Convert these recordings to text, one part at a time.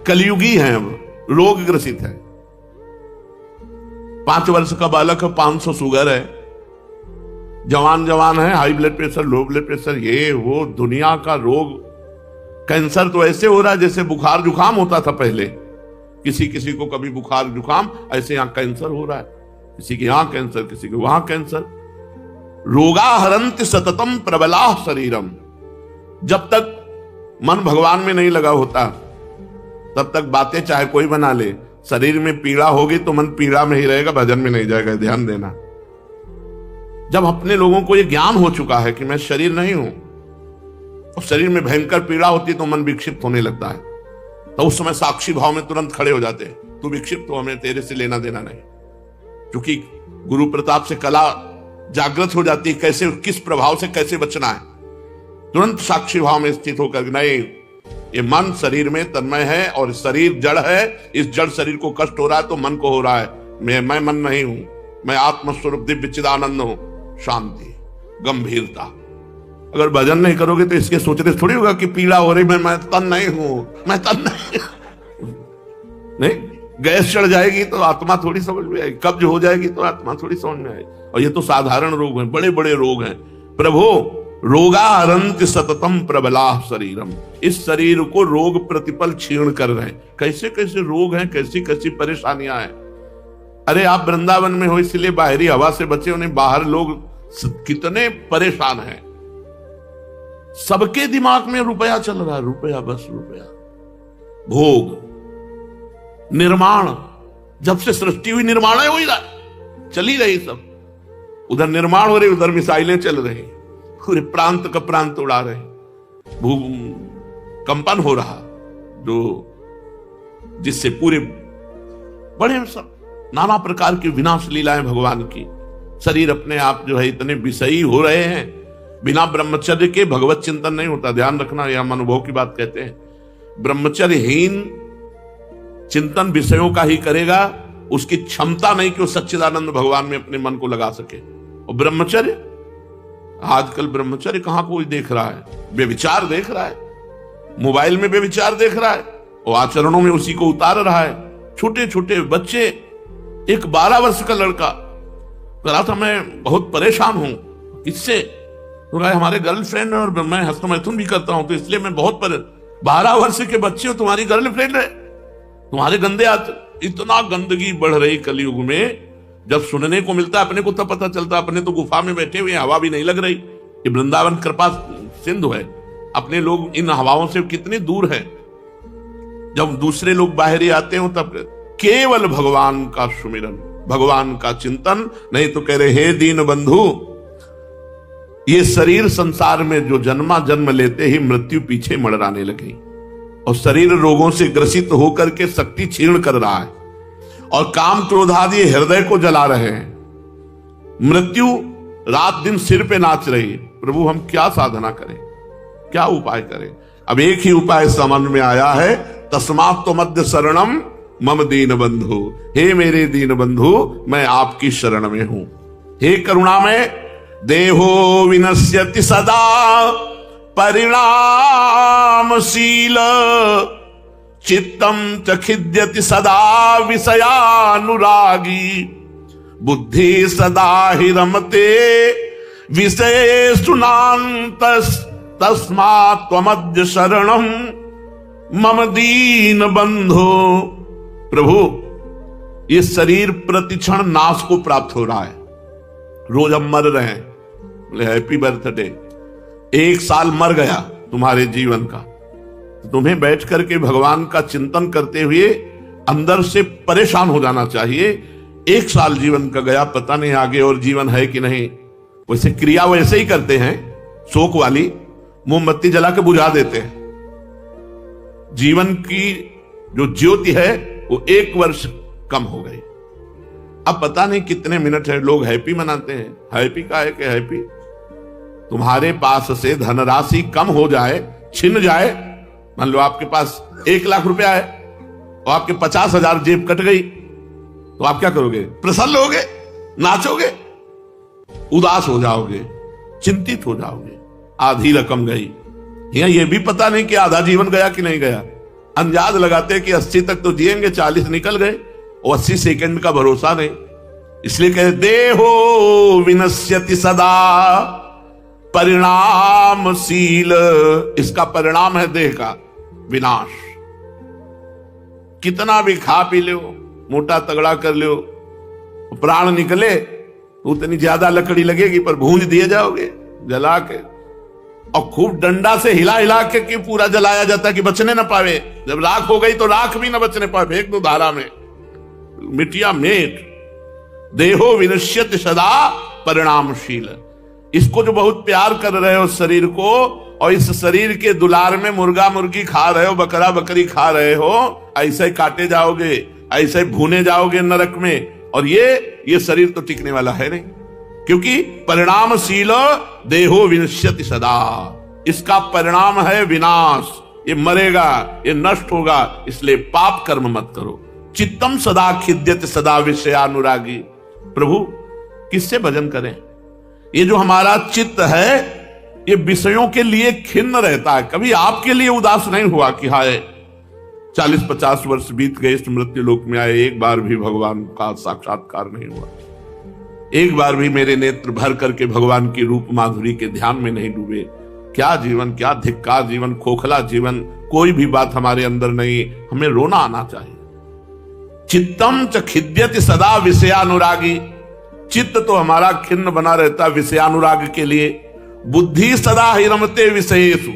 कलयुगी हैं, अब रोग ग्रसित है। 5 वर्ष का बालक है, 500 शुगर है, जवान है, high blood pressure, low blood pressure, ये वो दुनिया का रोग। कैंसर तो ऐसे हो रहा है जैसे बुखार जुकाम होता था पहले, किसी को कभी बुखार जुकाम, ऐसे यहां कैंसर हो रहा है, किसी के यहां कैंसर, किसी के वहां कैंसर। रोगा हरंत सततम प्रबला शरीरम। जब तक मन भगवान में नहीं लगा होता तब तक बातें चाहे कोई बना ले, शरीर में पीड़ा होगी तो मन पीड़ा में ही रहेगा, भजन में नहीं जाएगा, ध्यान देना। जब अपने लोगों को यह ज्ञान हो चुका है कि मैं शरीर नहीं हूं, और शरीर में भयंकर पीड़ा होती है तो मन विक्षिप्त होने लगता है, तो उस समय साक्षी भाव में तुरंत खड़े हो जाते हैं, तू विक्षिप्त हो, हमें तेरे से लेना देना नहीं। क्योंकि गुरु प्रताप से कला जागृत हो जाती है, कैसे किस प्रभाव से कैसे बचना है। तुरंत साक्षी भाव में स्थित होकर, नहीं ये मन शरीर में तन्मय है और शरीर जड़ है, इस जड़ शरीर को कष्ट हो रहा है तो मन को हो रहा है, मैं मन नहीं हूं, मैं आत्मस्वरूप दिव्य चिदानंद हूं। शांति, गंभीरता। अगर भजन नहीं करोगे तो इसके सोचने थोड़ी होगा कि पीड़ा हो रही, मैं तन नहीं हूं, मैं तन नहीं नहीं, गैस चढ़ जाएगी तो आत्मा थोड़ी समझ में आएगी, कब्ज हो जाएगी तो आत्मा थोड़ी समझ में आएगी। और ये तो साधारण रोग हैं, बड़े बड़े रोग हैं। प्रभु रोगा हरंत सततम प्रबला शरीरम, इस शरीर को रोग प्रतिपल क्षीण कर रहे हैं। कैसे कैसे रोग हैं, कैसी कैसी परेशानियां हैं। अरे आप वृंदावन में हो इसलिए बाहरी हवा से बचे, उन्हें बाहर लोग कितने परेशान हैं। सबके दिमाग में रुपया चल रहा है, रुपया, बस रुपया, भोग, निर्माण। जब से सृष्टि हुई निर्माण हो ही रहा, चली रही सब, उधर निर्माण हो रही, उधर मिसाइलें चल रही, पूरे प्रांत का प्रांत उड़ा रहे, भूकंपन हो रहा, जो जिससे पूरे बड़े सब नाना प्रकार की विनाश लीलाएं भगवान की। शरीर अपने आप जो है इतने विषयी हो रहे हैं, बिना ब्रह्मचर्य के भगवत चिंतन नहीं होता। ध्यान रखना, यह हम अनुभव की बात कहते हैं। ब्रह्मचर्यहीन चिंतन विषयों का ही करेगा, उसकी क्षमता नहीं कि वो सच्चिदानंद भगवान में अपने मन को लगा सके। और ब्रह्मचर्य, आजकल ब्रह्मचर्य कहां कोई देख रहा है, बेविचार देख रहा है, मोबाइल में बेविचार देख रहा है और आचरणों में उसी को उतार रहा है। छोटे छोटे बच्चे, एक 12 वर्ष का लड़का कहा था मैं बहुत परेशान हूं, किससे? तो हमारे गर्लफ्रेंड है और मैं हस्तमैथुन भी करता हूं, तो इसलिए मैं बहुत 12 वर्ष के बच्चे हो, तुम्हारी गर्लफ्रेंड है, तुम्हारे गंदे इतना गंदगी बढ़ रही कलयुग में। जब सुनने को मिलता है अपने को तब पता चलता, अपने तो गुफा में बैठे हुए, हवा भी नहीं लग रही। ये वृंदावन कृपा सिंधु है, अपने लोग इन हवाओं से कितने दूर हैं। जब दूसरे लोग बाहर आते हो तब केवल भगवान का सुमिरन, भगवान का चिंतन। नहीं तो कह रहे, हे दीन बंधु, ये शरीर संसार में जो जन्मा, जन्म लेते ही मृत्यु पीछे मड़राने लगी और शरीर रोगों से ग्रसित होकर के शक्ति क्षीण कर रहा है और काम क्रोध आदि हृदय को जला रहे हैं। मृत्यु रात दिन सिर पे नाच रही। प्रभु हम क्या साधना करें, क्या उपाय करें? अब एक ही उपाय समझ में आया है, तस्मात् त्वमद्य शरणम मम दीन बंधु। हे मेरे दीन बंधु, मैं आपकी शरण में हूं। हे करुणामय, देहो विनश्यति सदा परिणामशील, चित्तम च खिद्यति सदा विषयानुरागी, बुद्धि सदा ही रमते विषयेषु नान्तस्, तस्मात् त्वमद्य शरणम मम दीन बंधो। प्रभु ये शरीर प्रतिक्षण नाश को प्राप्त हो रहा है, रोज हम मर रहे हैं। बोले हैप्पी बर्थडे, 1 साल मर गया तुम्हारे जीवन का, तो तुम्हें बैठ करके भगवान का चिंतन करते हुए अंदर से परेशान हो जाना चाहिए। 1 साल जीवन का गया, पता नहीं आगे और जीवन है कि नहीं। वैसे क्रिया वैसे ही करते हैं, शोक वाली, मोमबत्ती जला के बुझा देते हैं। जीवन की जो ज्योति है वो 1 वर्ष कम हो गई। अब पता नहीं कितने मिनट है, लोग हैप्पी मनाते हैं। हैप्पी का है कि हैप्पी, तुम्हारे पास से धनराशि कम हो जाए, छिन जाए। मान लो आपके पास 1 लाख रुपया है और आपके 50,000 जेब कट गई, तो आप क्या करोगे? प्रसन्न होगे, नाचोगे, उदास हो जाओगे, चिंतित हो जाओगे। आधी रकम गई, या ये भी पता नहीं कि आधा जीवन गया कि नहीं गया। अंदाज लगाते कि 80 तक तो जिएंगे, 40 निकल गए और 80 सेकंड का भरोसा नहीं। इसलिए कहे देहो विनश्यति सदा परिणामशील। इसका परिणाम है देह का विनाश। कितना भी खा पी लो, मोटा तगड़ा कर लो, प्राण निकले तो उतनी ज्यादा लकड़ी लगेगी, पर भूंज दिए जाओगे जला के। और खूब डंडा से हिला हिला के पूरा जलाया जाता कि बचने ना पावे। जब राख हो गई तो राख भी ना बचने पाए, फेंक दो धारा में, मिटिया मेट। देहो विनश्यत सदा परिणामशील। इसको जो बहुत प्यार कर रहे हो शरीर को, और इस शरीर के दुलार में मुर्गा मुर्गी खा रहे हो, बकरा बकरी खा रहे हो, ऐसे ही काटे जाओगे, ऐसे ही भूने जाओगे नरक में। और ये शरीर तो टिकने वाला है नहीं, क्योंकि परिणामशील देहो विनश्यति सदा। इसका परिणाम है विनाश। ये मरेगा, ये नष्ट होगा। इसलिए पाप कर्म मत करो। चित्तम सदा खिद्यत सदा विषयानुरागी। प्रभु किससे भजन करें? ये जो हमारा चित्त है ये विषयों के लिए खिन्न रहता है, कभी आपके लिए उदास नहीं हुआ कि हाय 40-50 वर्ष बीत गए, इस मृत्यु लोक में आए, एक बार भी भगवान का साक्षात्कार नहीं हुआ, एक बार भी मेरे नेत्र भर करके भगवान की रूप माधुरी के ध्यान में नहीं डूबे। क्या जीवन, क्या धिक्कार जीवन, खोखला जीवन। कोई भी बात हमारे अंदर नहीं, हमें रोना आना चाहिए। चित्तम च खिद्यति सदा विषयानुरागी। चित्त तो हमारा खिन्न बना रहता विषयानुराग के लिए। बुद्धि सदा ही रमते विषयेषु।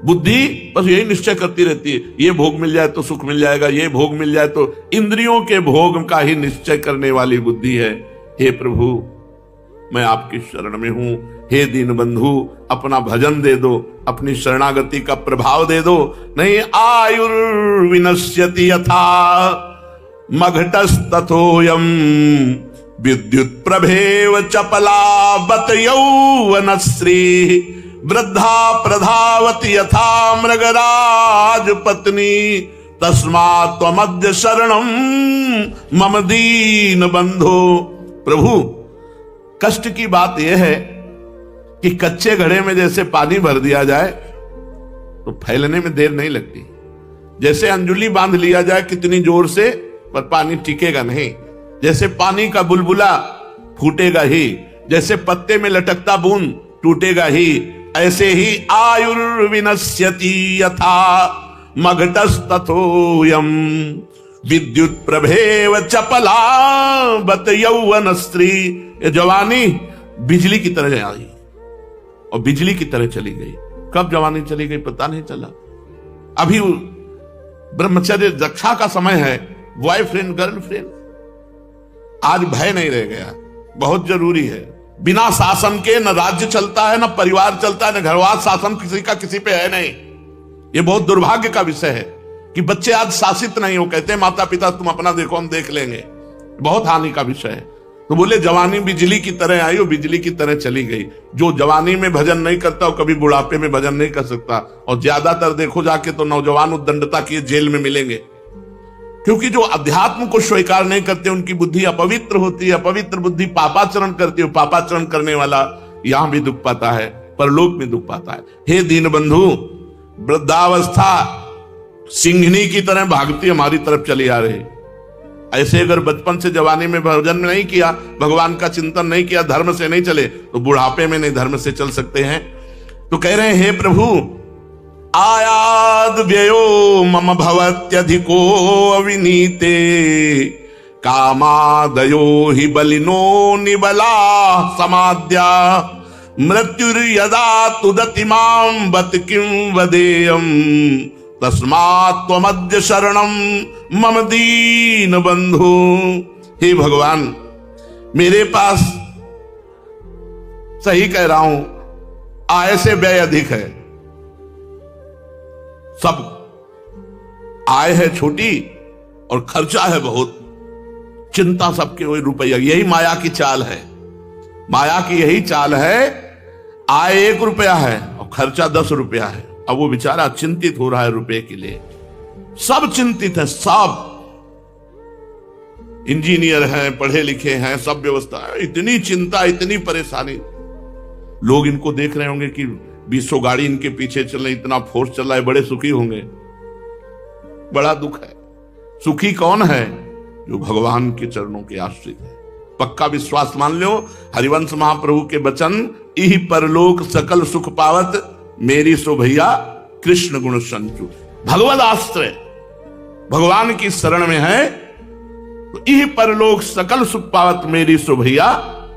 बुद्धि बस यही निश्चय करती रहती है, ये भोग मिल जाए तो सुख मिल जाएगा, ये भोग मिल जाए तो। इंद्रियों के भोग का ही निश्चय करने वाली बुद्धि है। हे प्रभु मैं आपकी शरण में हूं, हे दीन बंधु अपना भजन दे दो, अपनी शरणागति का प्रभाव दे दो। नहीं आयुर्विनश्यति यथा मघटस्तथोयम विद्युत प्रभेव चपला बत यौवनश्री वृद्धा प्रधावति यथा मृगराज पत्नी तस्मात् त्वमद्य शरणम मम दीन बंधो। प्रभु कष्ट की बात यह है कि कच्चे घड़े में जैसे पानी भर दिया जाए तो फैलने में देर नहीं लगती। जैसे अंजुली बांध लिया जाए कितनी जोर से, पर पानी टिकेगा नहीं। जैसे पानी का बुलबुला फूटेगा ही, जैसे पत्ते में लटकता बूंद टूटेगा ही, ऐसे ही आयुर्विनश्यति यथा मघटस्तथोयम विद्युत प्रभेव चपला बत यौवन स्त्री। ये जवानी बिजली की तरह आई और बिजली की तरह चली गई। कब जवानी चली गई पता नहीं चला। अभी ब्रह्मचर्य रक्षा का समय है, बॉयफ्रेंड गर्लफ्रेंड। आज भय नहीं रह गया, बहुत जरूरी है। बिना शासन के न राज्य चलता है, न परिवार चलता है, न घरवास शासन किसी का किसी पे है नहीं। ये बहुत दुर्भाग्य का विषय है कि बच्चे आज शासित नहीं हो। कहते हैं माता पिता तुम अपना देखो हम देख लेंगे, बहुत हानि का विषय है। तो बोले जवानी बिजली की तरह आई और बिजली की तरह चली गई। जो जवानी में भजन नहीं करता वो कभी बुढ़ापे में भजन नहीं कर सकता। और ज्यादातर देखो जाके तो नौजवान उद्दंडता की जेल में मिलेंगे, क्योंकि जो अध्यात्म को स्वीकार नहीं करते उनकी बुद्धि अपवित्र होती है। अपवित्र बुद्धि पापाचरण करती है। पापाचरण करने वाला यहां भी दुख पाता है, परलोक में दुख पाता है। हे दीन बंधु वृद्धावस्था सिंघनी की तरह भागती हमारी तरफ चली आ रही। ऐसे अगर बचपन से जवानी में भजन नहीं किया, भगवान का चिंतन नहीं किया, धर्म से नहीं चले, तो बुढ़ापे में नहीं धर्म से चल सकते हैं। तो कह रहे हैं हे प्रभु आयाद व्ययो मम भवत्यधिको अविनीते कामादयो हि बलिनो निबला समाद्या मृत्युर्यदा तुदति मां बत किं वदेयम् तस्मात् त्वमद्य शरणम मम दीन बंधु। हे भगवान मेरे पास, सही कह रहा हूं, आय से व्यय अधिक है। सब आय है छोटी और खर्चा है बहुत। चिंता सबके वही रुपया। यही माया की चाल है। माया की यही चाल है। आय 1 रुपया है और खर्चा 10 रुपया है। अब वो बेचारा चिंतित हो रहा है रुपए के लिए। सब चिंतित है, सब इंजीनियर हैं, पढ़े लिखे हैं, सब व्यवस्था है। इतनी चिंता, इतनी परेशानी। लोग इनको देख रहे होंगे कि 200 गाड़ी इनके पीछे चल रही, इतना फोर्स चल रहा है, बड़े सुखी होंगे। बड़ा दुख है। सुखी कौन है? जो भगवान के चरणों के आश्रित है। पक्का विश्वास मान लो, हरिवंश महाप्रभु के वचन, इह परलोक सकल सुख पावत, मेरी सो भैया कृष्ण गुण संचु। भगवद आश्रय भगवान की शरण में है तो इह परलोक सकल सुख पावत, मेरी सो भैया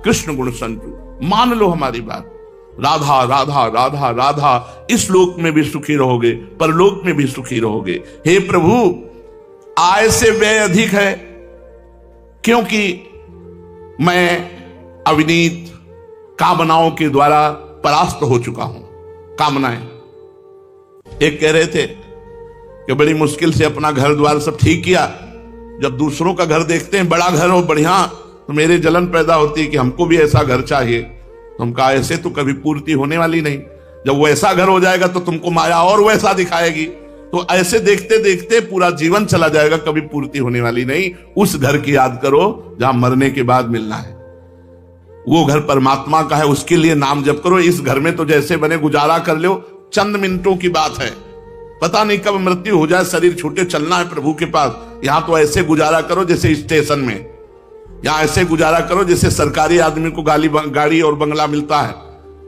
कृष्ण गुण संचु। मान लो हमारी बात। राधा राधा राधा राधा, इस लोक में भी सुखी रहोगे, परलोक में भी सुखी रहोगे। हे प्रभु, आय से व्यय अधिक है, क्योंकि मैं अविनीत कामनाओं के द्वारा परास्त हो चुका हूं। कामनाएं, एक कह रहे थे कि बड़ी मुश्किल से अपना घर द्वार सब ठीक किया, जब दूसरों का घर देखते हैं बड़ा घर हो बढ़िया, तो मेरे जलन पैदा होती है कि हमको भी ऐसा घर चाहिए। तो हम कहा ऐसे तो कभी पूर्ति होने वाली नहीं, जब वैसा घर हो जाएगा तो तुमको माया और वैसा दिखाएगी। तो ऐसे देखते देखते पूरा जीवन चला जाएगा, कभी पूर्ति होने वाली नहीं। उस घर की याद करो जहां मरने के बाद मिलना है। वो घर परमात्मा का है, उसके लिए नाम जप करो। इस घर में तो जैसे बने गुजारा कर लो, चंद मिनटों की बात है, पता नहीं कब मृत्यु हो जाए, शरीर छूटे, चलना है प्रभु के पास। यहां तो ऐसे गुजारा करो जैसे स्टेशन में, यहां ऐसे गुजारा करो जैसे सरकारी आदमी को गाड़ी और बंगला मिलता है।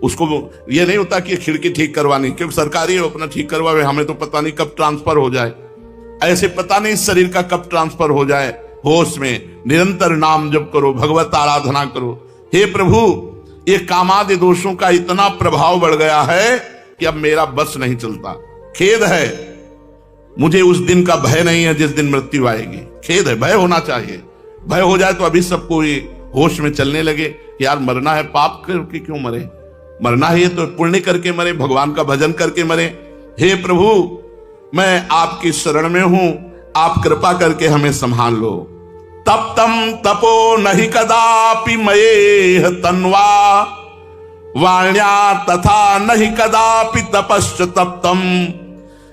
उसको ये नहीं होता कि खिड़की ठीक करवानी, क्योंकि सरकारी है, अपना ठीक करवावे, हमें तो पता नहीं कब ट्रांसफर हो जाए। ऐसे पता नहीं शरीर का कब ट्रांसफर हो जाए। होश में निरंतर नाम जप करो, भगवत आराधना करो। हे प्रभु, ये कामादि दोषों का इतना प्रभाव बढ़ गया है कि अब मेरा बस नहीं चलता। खेद है, मुझे उस दिन का भय नहीं है जिस दिन मृत्यु आएगी। खेद है, भय होना चाहिए। भय हो जाए तो अभी सबको ये होश में चलने लगे कि यार मरना है, पाप करके क्यों मरे, मरना है तो पुण्य करके मरे, भगवान का भजन करके मरे। हे प्रभु, मैं आपकी शरण में हूं, आप कृपा करके हमें संभाल लो। तप्तम तपो नहीं कदापि मयेह तन्वा, वाण्या तथा नहीं कदापि तपश्च तप्तम,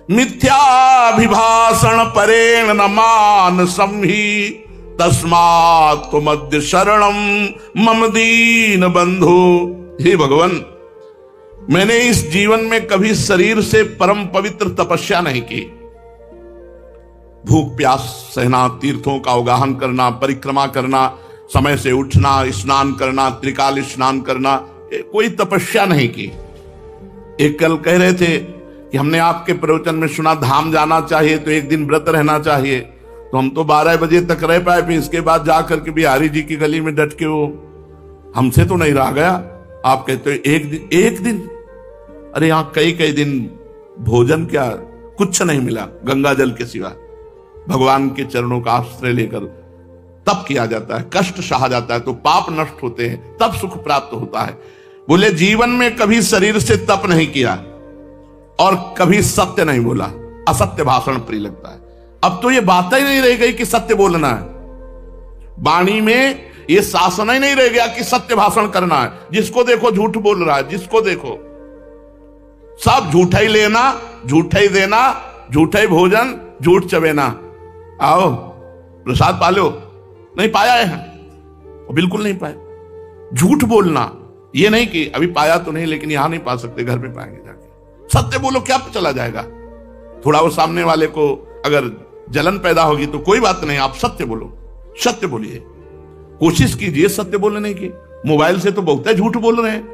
मिथ्याभिभाषण परेण न मान संहि, तस्मात् त्वमद्य शरणम मम दीन बंधु। हे भगवान, मैंने इस जीवन में कभी शरीर से परम पवित्र तपस्या नहीं की। भूख प्यास सहना, तीर्थों का अवगाहन करना, परिक्रमा करना, समय से उठना, स्नान करना, त्रिकाल स्नान करना, कोई तपस्या नहीं की। एक कल कह रहे थे कि हमने आपके प्रवचन में सुना धाम जाना चाहिए तो एक दिन व्रत रहना चाहिए, तो हम तो 12 बजे तक रह पाए, फिर इसके बाद जाकर के बिहारी जी की गली में डट के वो हमसे तो नहीं रहा गया। आप कहते हो एक दिन, अरे यहां कई कई दिन भोजन क्या कुछ नहीं मिला गंगा जल के सिवा। भगवान के चरणों का आश्रय लेकर तप किया जाता है, कष्ट सहा जाता है तो पाप नष्ट होते हैं, तब सुख प्राप्त होता है। बोले जीवन में कभी शरीर से तप नहीं किया और कभी सत्य नहीं बोला, असत्य भाषण प्रिय लगता है। अब तो ये बात ही नहीं रह गई कि सत्य बोलना है, वाणी में ये शासन ही नहीं रह गया कि सत्य भाषण करना है। जिसको देखो झूठ बोल रहा है, जिसको देखो सब झूठा ही लेना, झूठा ही देना, झूठा ही भोजन, झूठ चबेना। आओ प्रसाद पा लो, नहीं पाया है, बिल्कुल नहीं पाया। झूठ बोलना, ये नहीं कि अभी पाया तो नहीं लेकिन यहां नहीं पा सकते, घर में पाएंगे जाके। सत्य बोलो, क्या चला जाएगा। थोड़ा वो सामने वाले को अगर जलन पैदा होगी तो कोई बात नहीं, आप सत्य बोलो, सत्य बोलिए, कोशिश कीजिए सत्य बोलने की। मोबाइल से तो बहुत झूठ बोल रहे हैं,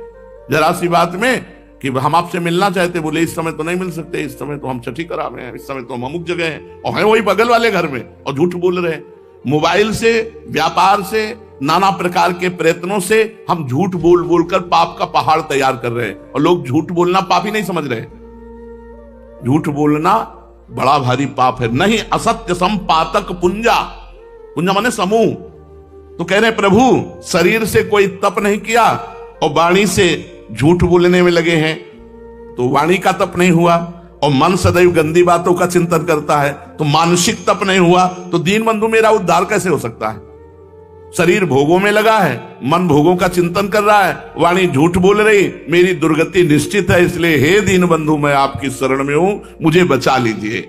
जरा सी बात में कि हम आपसे मिलना चाहते, बोले इस समय तो नहीं मिल सकते, इस समय तो हम छठी करा रहे हैं, इस समय तो हम अमुक जगह हैं, और हैं वही बगल वाले घर में और झूठ बोल रहे हैं। मोबाइल से, व्यापार से, नाना प्रकार के प्रयत्नों से हम झूठ बोल बोलकर पाप का पहाड़ तैयार कर रहे हैं, और लोग झूठ बोलना पाप ही नहीं समझ रहे। झूठ बोलना बड़ा भारी पाप है। नहीं असत्य संपातक पुंजा, पुंजा माने समूह। तो कह रहे प्रभु शरीर से कोई तप नहीं किया और वाणी से झूठ बोलने में लगे हैं, तो वाणी का तप नहीं हुआ, और मन सदैव गंदी बातों का चिंतन करता है तो मानसिक तप नहीं हुआ। तो दीन बंधु मेरा उद्धार कैसे हो सकता है। शरीर भोगों में लगा है, मन भोगों का चिंतन कर रहा है, वाणी झूठ बोल रही, मेरी दुर्गति निश्चित है। इसलिए हे दीन बंधु, मैं आपकी शरण में हूं, मुझे बचा लीजिए।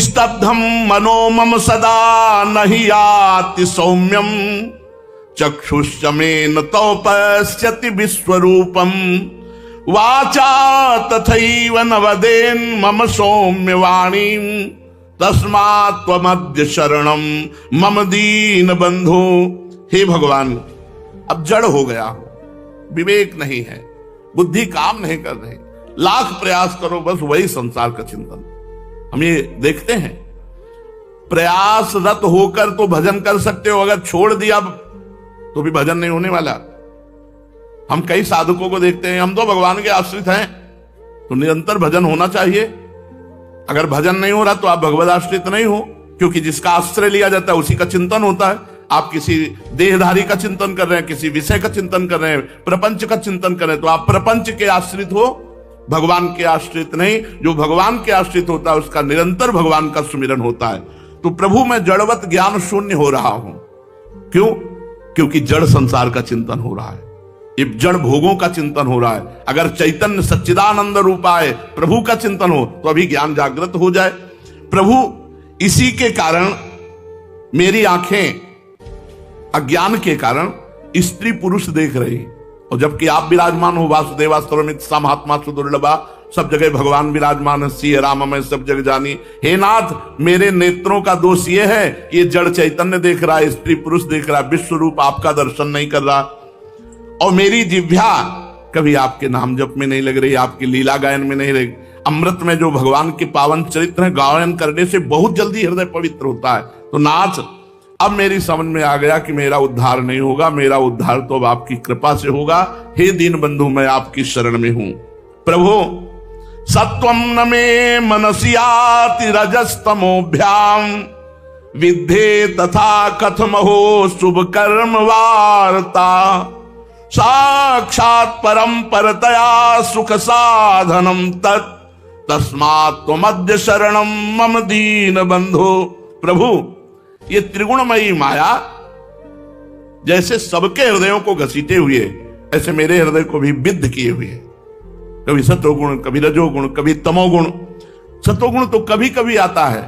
स्तब्धम मनो मम सदा नहीं याति सौम्यम, चक्षुश्च मेन तौ पश्यति विश्वरूपम, वाचा तथैव न वदेन् मम सौम्य वाणी, तस्मात् त्वमद्य शरणम मम दीन बंधु। हे भगवान, अब जड़ हो गया हूं, विवेक नहीं है, बुद्धि काम नहीं कर रही, लाख प्रयास करो बस वही संसार का चिंतन। हम ये देखते हैं, प्रयासरत होकर तो भजन कर सकते हो, अगर छोड़ दिया तो भी भजन नहीं होने वाला। हम कई साधकों को देखते हैं, हम तो भगवान के आश्रित हैं, तो निरंतर भजन होना चाहिए। अगर भजन नहीं हो रहा तो आप भगवद आश्रित नहीं हो, क्योंकि जिसका आश्रय लिया जाता है उसी का चिंतन होता है। आप किसी देहधारी का चिंतन कर रहे हैं, किसी विषय का चिंतन कर रहे हैं, प्रपंच का चिंतन कर रहे हैं, तो आप प्रपंच के आश्रित हो, भगवान के आश्रित नहीं। जो भगवान के आश्रित होता है उसका निरंतर भगवान का सुमिरन होता है। तो प्रभु मैं जड़वत ज्ञान शून्य हो रहा हूं, क्यों? क्योंकि जड़ संसार का चिंतन हो रहा है, ये जड़ भोगों का चिंतन हो रहा है। अगर चैतन्य सच्चिदानंद रूपाय प्रभु का चिंतन हो तो अभी ज्ञान जागृत हो जाए। प्रभु इसी के कारण मेरी आंखें अज्ञान के कारण स्त्री पुरुष देख रही, और जबकि आप विराजमान हो, वासुदेवास्त्रमित सा महात्मा सुदुर्लभा, सब जगह भगवान विराजमान है, सिय राम मैं सब जगह जानी। हे नाथ, मेरे नेत्रों का दोष ये है, ये जड़ चैतन्य देख रहा है, स्त्री पुरुष देख रहा है, विश्व रूप आपका दर्शन नहीं कर रहा, और मेरी जिह्वा कभी आपके नाम जप में नहीं लग रही, आपकी लीला गायन में नहीं लगी। अमृत में जो भगवान के पावन चरित्र है, गायन करने से बहुत जल्दी हृदय पवित्र होता है। तो नाथ, अब मेरी समझ में आ गया कि मेरा उद्धार नहीं होगा, मेरा उद्धार तो अब आपकी कृपा से होगा। हे दीन बंधु, मैं आपकी शरण में हूं। प्रभु सत्वम न मे मनसियाति रजस्तमोभ्याम विद्धे तथा कथमहो शुभ कर्म वार्ता साक्षात परम परतया सुख साधनम तत् तस्मात् त्वमद्य शरणम मम दीन बंधु। प्रभु, ये त्रिगुणमयी माया जैसे सबके हृदयों को घसीटे हुए, ऐसे मेरे हृदय को भी विद्ध किए हुए, कभी सतोगुण, कभी रजोगुण, कभी तमोगुण। सतोगुण तो कभी कभी आता है,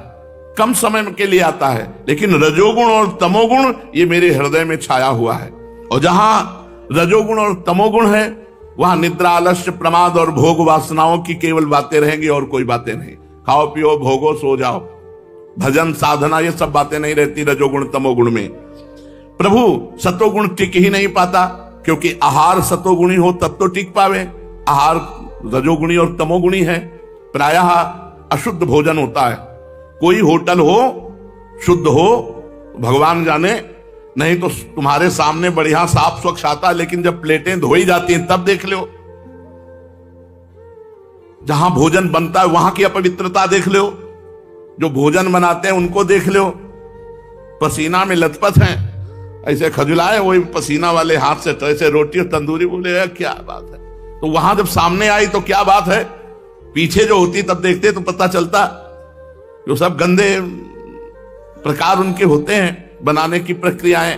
कम समय के लिए आता है, लेकिन रजोगुण और तमोगुण ये मेरे हृदय में छाया हुआ है। और जहां रजोगुण और तमोगुण है वहां निद्रा, आलस्य, प्रमाद और भोग वासनाओं की केवल बातें रहेंगी, और कोई बातें नहीं। खाओ पियो भोगो सो जाओ, भजन साधना ये सब बातें नहीं रहती रजोगुण तमोगुण में। प्रभु सतोगुण टिक ही नहीं पाता, क्योंकि आहार सतोगुणी हो तब तो टिक पावे, आहार रजोगुणी और तमोगुणी है। प्रायः अशुद्ध भोजन होता है, कोई होटल हो शुद्ध हो भगवान जाने, नहीं तो तुम्हारे सामने बढ़िया साफ स्वच्छ आता है, लेकिन जब प्लेटें धोई जाती हैं तब देख लो, जहां भोजन बनता है वहां की अपवित्रता देख लो, जो भोजन बनाते हैं उनको देख लो, पसीना में लथपथ हैं, ऐसे खजुलाए वही पसीना वाले हाथ से, तो ऐसे रोटी और तंदूरी, बोले क्या बात है। तो वहां जब सामने आई तो क्या बात है, पीछे जो होती तब देखते तो पता चलता, जो सब गंदे प्रकार उनके होते हैं बनाने की प्रक्रियाएं।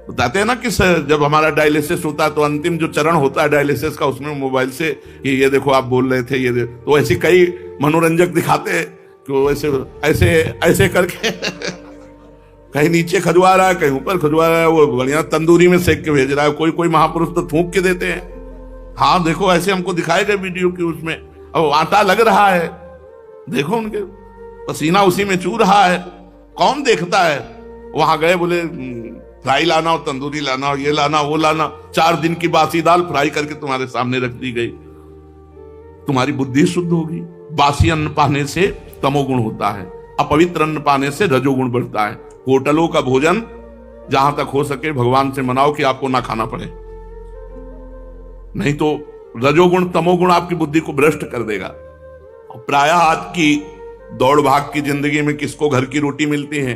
बताते हैं ना कि जब हमारा डायलिसिस होता है तो अंतिम जो चरण होता है डायलिसिस का, उसमें मोबाइल से ये देखो आप बोल रहे थे, ये तो ऐसे कई मनोरंजक दिखाते हैं कि वो ऐसे ऐसे ऐसे करके कहीं नीचे खजवा रहा है, कहीं ऊपर खजवा रहा है, वो बढ़िया तंदूरी में सेक के भेज रहा है। कोई कोई महापुरुष तो थूक के देते हैं। हाँ देखो, ऐसे हमको दिखाए गए वीडियो की, उसमें अब आटा लग रहा है, देखो उनके पसीना उसी में चू रहा है, कौन देखता है। वहां गए, बोले फ्राई लाना और तंदूरी लाना और ये लाना वो लाना, 4 दिन की बासी दाल फ्राई करके तुम्हारे सामने रख दी गई। तुम्हारी बुद्धि शुद्ध होगी। बासी अन्न पाने से तमोगुण होता है, अपवित्र अन्न पाने से रजोगुण बढ़ता है। होटलों का भोजन जहां तक हो सके भगवान से मनाओ कि आपको ना खाना पड़े, नहीं तो रजोगुण तमोगुण आपकी बुद्धि को भ्रष्ट कर देगा। प्रायः आज की दौड़ भाग की जिंदगी में किसको घर की रोटी मिलती है,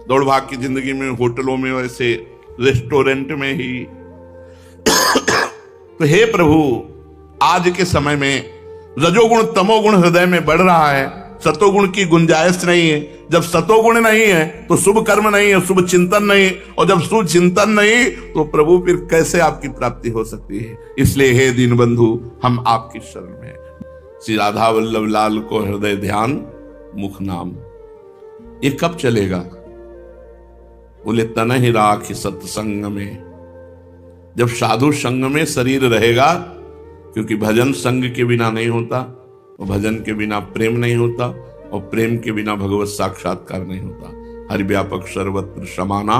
दौड़ भाग की जिंदगी में होटलों में, वैसे रेस्टोरेंट में ही। तो हे प्रभु, आज के समय में रजोगुण तमोगुण हृदय में बढ़ रहा है, सतोगुण की गुंजाइश नहीं है। जब सतोगुण नहीं है तो शुभ कर्म नहीं है, शुभ चिंतन नहीं, और जब शुभ चिंतन नहीं तो प्रभु फिर कैसे आपकी प्राप्ति हो सकती है। इसलिए हे दीन बंधु, हम आपकी शरण में हैं। श्री राधा वल्लभ लाल को हृदय ध्यान मुख नाम, ये कब चलेगा? बोले तन ही राख सत्संग में, जब साधु संग में शरीर रहेगा, क्योंकि भजन संग के बिना नहीं होता, और भजन के बिना प्रेम नहीं होता, और प्रेम के बिना भगवत साक्षात्कार नहीं होता। हरि व्यापक सर्वत्र समाना,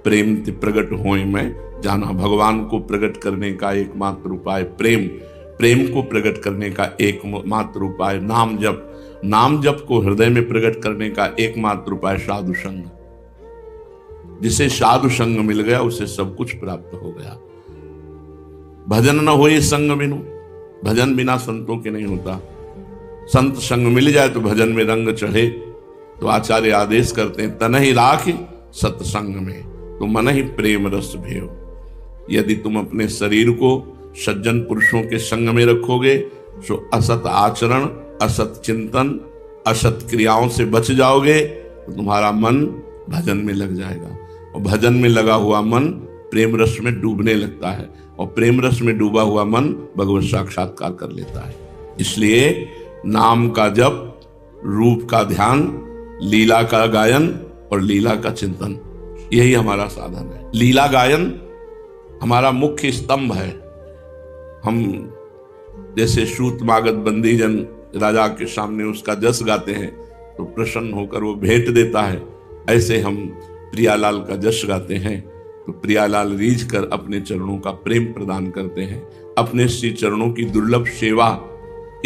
प्रेम ते प्रगट होए मैं जाना। भगवान को प्रकट करने का एकमात्र उपाय प्रेम, प्रेम को प्रकट करने का एकमात्र उपाय नाम जप, नाम जप को हृदय में प्रकट करने का एकमात्र उपाय साधु संग। जिसे साधु संग मिल गया उसे सब कुछ प्राप्त हो गया। भजन न होए संग बिनु, भजन बिना संतों के नहीं होता। संत संग मिल जाए तो भजन में रंग चढ़े। तो आचार्य आदेश करते हैं, तन ही राख सत्संग में तो मन ही प्रेम रस भेव। यदि तुम अपने शरीर को सज्जन पुरुषों के संग में रखोगे तो असत आचरण, असत चिंतन, असत क्रियाओं से बच जाओगे तो तुम्हारा मन भजन में लग जाएगा। और भजन में लगा हुआ मन प्रेम रस में डूबने लगता है, और प्रेम रस में डूबा हुआ मन भगवत साक्षात्कार कर लेता है। इसलिए नाम का जप, रूप का ध्यान, लीला का गायन और लीला का चिंतन, यही हमारा साधन है। लीला गायन हमारा मुख्य स्तंभ है। हम जैसे सूत मागध बंदीजन राजा के सामने उसका जस गाते हैं तो प्रसन्न होकर वो भेंट देता है, ऐसे हम प्रियालाल का जस गाते हैं तो प्रियालाल रीझ कर अपने चरणों का प्रेम प्रदान करते हैं। अपने श्री चरणों की दुर्लभ सेवा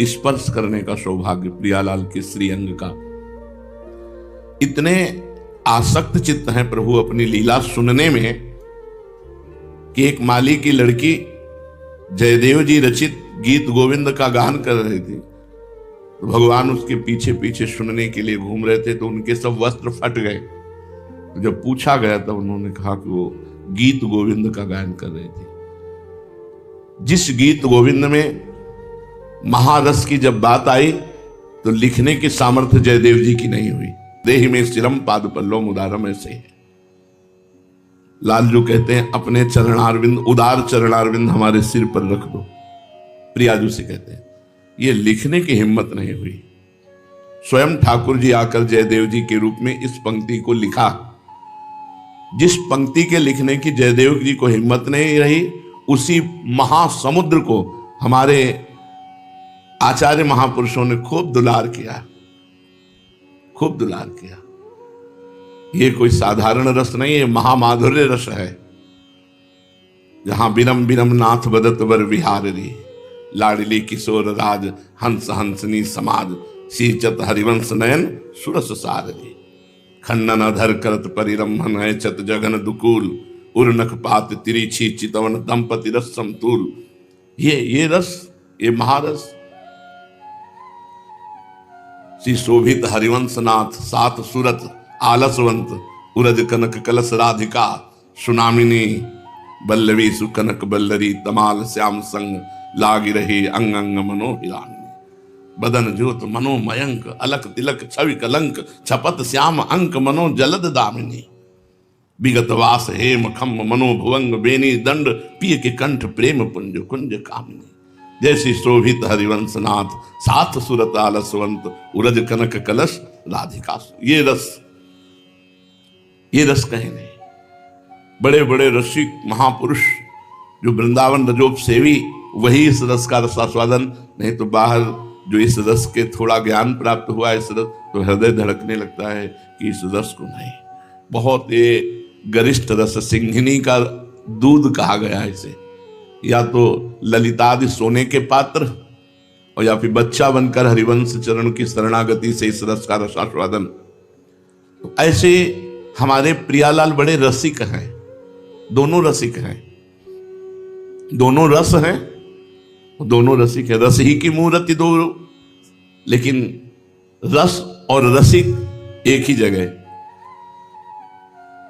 स्पर्श करने का सौभाग्य प्रियालाल के श्री अंग का। इतने आसक्त चित्त हैं प्रभु अपनी लीला सुनने में कि एक माली की लड़की जयदेव जी रचित गीत गोविंद का गान कर रही थी, तो भगवान उसके पीछे पीछे सुनने के लिए घूम रहे थे, तो उनके सब वस्त्र फट गए। तो जब पूछा गया तब उन्होंने कहा कि वो गीत गोविंद का गायन कर रही थी। जिस गीत गोविंद में महारस की जब बात आई तो लिखने की सामर्थ्य जयदेव जी की नहीं हुई। देहि में सिरम पाद पल्लो मुदारम ऐसे है। लालजू कहते हैं अपने चरणारविंद, उदार चरणारविंद हमारे सिर पर रख दो। प्रियाजू से कहते हैं ये लिखने की हिम्मत नहीं हुई। स्वयं ठाकुर जी आकर जयदेव जी के रूप में इस पंक्ति को लिखा। जिस पंक्ति के लिखने की जयदेव जी को हिम्मत नहीं रही, उसी महासमुद्र को हमारे आचार्य महापुरुषों ने खूब दुलार किया, खूब दुलार किया। ये कोई साधारण रस नहीं है, महामाधुर्य रस है। जहां बिरम बिरम नाथ बदत वर विहारी, लाडली किशोर राज हंस हंसनी समाज, सीचत हरिवंश नयन सुरस सारदी, खंडन अधर करत परिरम्भन है चत जगन दुकूल, उर्नक पात तिरिछी चितवन दंपति रस समतूल। ये रस, ये महारस। श्री शोभित हरिवंशनाथ सात सुरत आलसवंत, उरज कनक कलश राधिका, सुनामिनी बल्लवी सुकनक बल्लरी, तमाल श्याम संग लागी रही अंग अंग मनोहिरानी, बदन ज्योत मनोमयंक, अलक तिलक छवि कलंक, छपत श्याम अंक मनो जलद दामिनी, विगत वास हेम खम मनोभुवंग, बेनी दंड पिय के कंठ प्रेम पुंज कुंज कामिनी। जैसी शोभित हरिवंशनाथ सात सुरत आलसवंत, उरज कनक कलश राधिका। ये रस कहीं नहीं। बड़े बड़े रसिक महापुरुष जो वृंदावन रजोप सेवी, वही इस रस का रसास्वादन, नहीं तो बाहर जो इस रस के थोड़ा ज्ञान प्राप्त हुआ इस रस, तो हृदय धड़कने लगता है कि इस रस को नहीं। बहुत ये गरिष्ठ रस, सिंघनी का दूध कहा गया है इसे। या तो ललितादि सोने के पात्र, और या फिर बच्चा बनकर हरिवंश चरण की शरणागति से इस रस का रसास्वादन। तो ऐसे हमारे प्रियालाल बड़े रसिक हैं, दोनों रसिक हैं, दोनों रस हैं, दोनों रसिक है। रस ही की मूर्ति दो, लेकिन रस और रसिक एक ही जगह।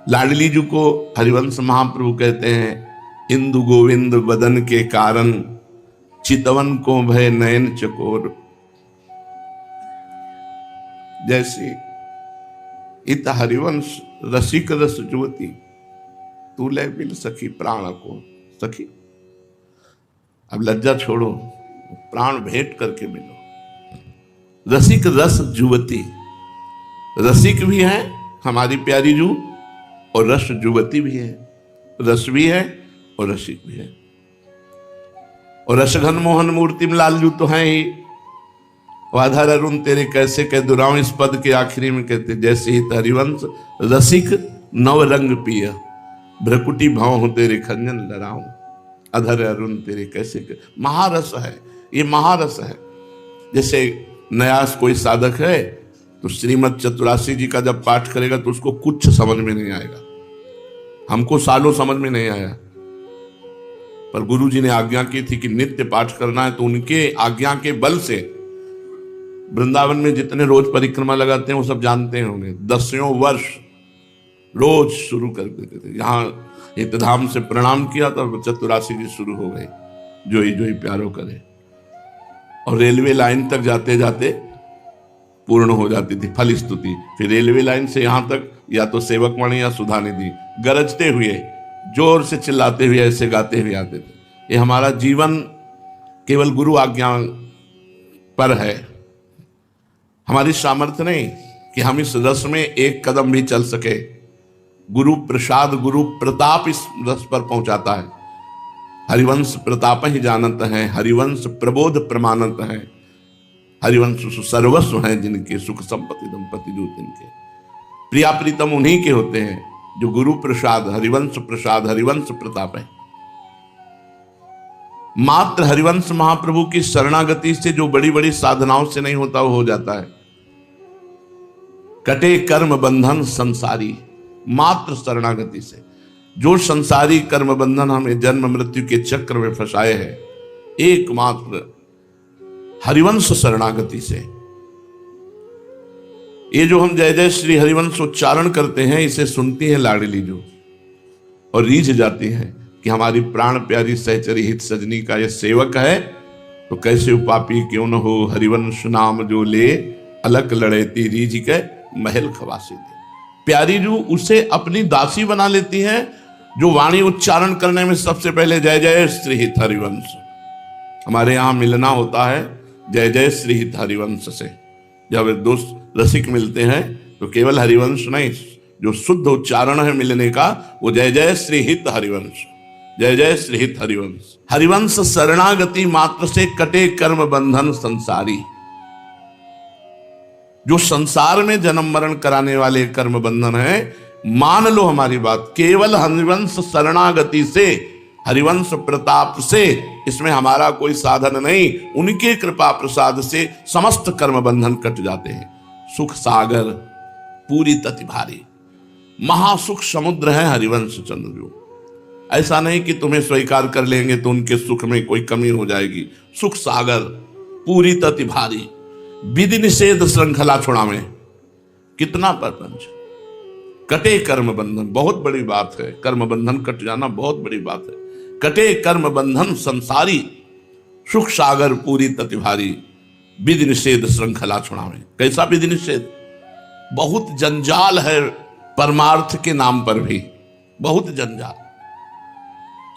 लाडली जी को हरिवंश महाप्रभु कहते हैं, इंदु गोविंद बदन के कारण, चितवन को भय नयन चकोर। जैसे इत हरिवंश रसिक रस जुवती, तू ले मिल सखी प्राण को सखी। अब लज्जा छोड़ो, प्राण भेंट करके मिलो। रसिक रस जुवती, रसिक भी है हमारी प्यारी जू, और रस जुवती भी है। रस भी है और रसिक भी है। और रसघन मोहन मूर्ति में लालजू तो है ही। वाधर अरुण तेरे कैसे कह दुराऊं, इस पद के आखिरी में कहते जैसे ही हरिवंश रसिक नव रंग पिय, भ्रकुटी भाव हो तेरे खंजन लड़ाऊं, अधर अरुण तेरे कैसे कह। महारस है, ये महारस है। जैसे नया कोई साधक है तो श्रीमद चतुरासी जी का जब पाठ करेगा तो उसको कुछ समझ में नहीं आएगा। हमको सालों समझ में नहीं आया, पर गुरु जी ने आज्ञा की थी कि नित्य पाठ करना है, तो उनके आज्ञा के बल से वृंदावन में जितने रोज परिक्रमा लगाते हैं वो सब जानते हैं। उन्हें 10 वर्ष रोज शुरू कर देते थे। यहाँ हितधाम से प्रणाम किया तो चतुरासी जी शुरू हो गए, जोई जोई प्यारो करे, और रेलवे लाइन तक जाते जाते पूर्ण हो जाती थी फल स्तुति। फिर रेलवे लाइन से यहाँ तक या तो सेवक वाणी या सुधा निधि गरजते हुए जोर से चिल्लाते हुए ऐसे गाते हुए आते थे। ये हमारा जीवन केवल गुरु आज्ञा पर है, हमारी सामर्थ्य नहीं कि हम इस रस में एक कदम भी चल सके। गुरु प्रसाद गुरु प्रताप इस रस पर पहुंचाता है। हरिवंश प्रताप ही जानत है, हरिवंश प्रबोध प्रमाणत है, हरिवंश सर्वस्व हैं जिनके, सुख संपत्ति दंपति जो तिनके। प्रिया प्रीतम उन्हीं के होते हैं जो गुरु प्रसाद हरिवंश प्रताप है। मात्र हरिवंश महाप्रभु की शरणागति से जो बड़ी बड़ी साधनाओं से नहीं होता वो हो जाता है। कटे कर्म बंधन संसारी, मात्र शरणागति से। जो संसारी कर्म बंधन हमें जन्म मृत्यु के चक्र में फंसाए हैं, एकमात्र हरिवंश शरणागति से। ये जो हम जय जय श्री हरिवंश उच्चारण करते हैं, इसे सुनती है लाडली जो, और रीझ जाती है कि हमारी प्राण प्यारी सहचरी हित सजनी का ये सेवक है, तो कैसे उपापी क्यों न हो, हरिवंश नाम जो ले अलग लड़ेती रीझ के महल खवासी दे। प्यारी जो उसे अपनी दासी बना लेती है, जो वाणी उच्चारण करने में सबसे पहले जय जय श्री हित हरिवंश। हमारे यहाँ मिलना होता है जय जय श्री हित हरिवंश से। जब दोस्त रसिक मिलते हैं तो केवल हरिवंश नहीं, जो शुद्ध उच्चारण है मिलने का, वो जय जय श्री हित हरिवंश, जय जय श्री हित हरिवंश। हरिवंश शरणागति मात्र से कटे कर्म बंधन संसारी। जो संसार में जन्म मरण कराने वाले कर्म बंधन है, मान लो हमारी बात, केवल हरिवंश शरणागति से, हरिवंश प्रताप से, इसमें हमारा कोई साधन नहीं, उनके कृपा प्रसाद से समस्त कर्म बंधन कट जाते हैं। सुख सागर पूरी तति भारी, महासुख समुद्र है हरिवंश चंद्र जो। ऐसा नहीं कि तुम्हें स्वीकार कर लेंगे तो उनके सुख में कोई कमी हो जाएगी। सुख सागर पूरी तति भारी, विधि निषेध श्रृंखला छुड़ावे। कितना प्रपंच, कटे कर्म बंधन, बहुत बड़ी बात है। कर्म बंधन कट जाना बहुत बड़ी बात है। कटे कर्म बंधन संसारी, सुख सागर पूरी तति भारी, विधि निषेध श्रृंखला छुड़ावे। कैसा विधि निषेध? बहुत जंजाल है परमार्थ के नाम पर भी, बहुत जंजाल।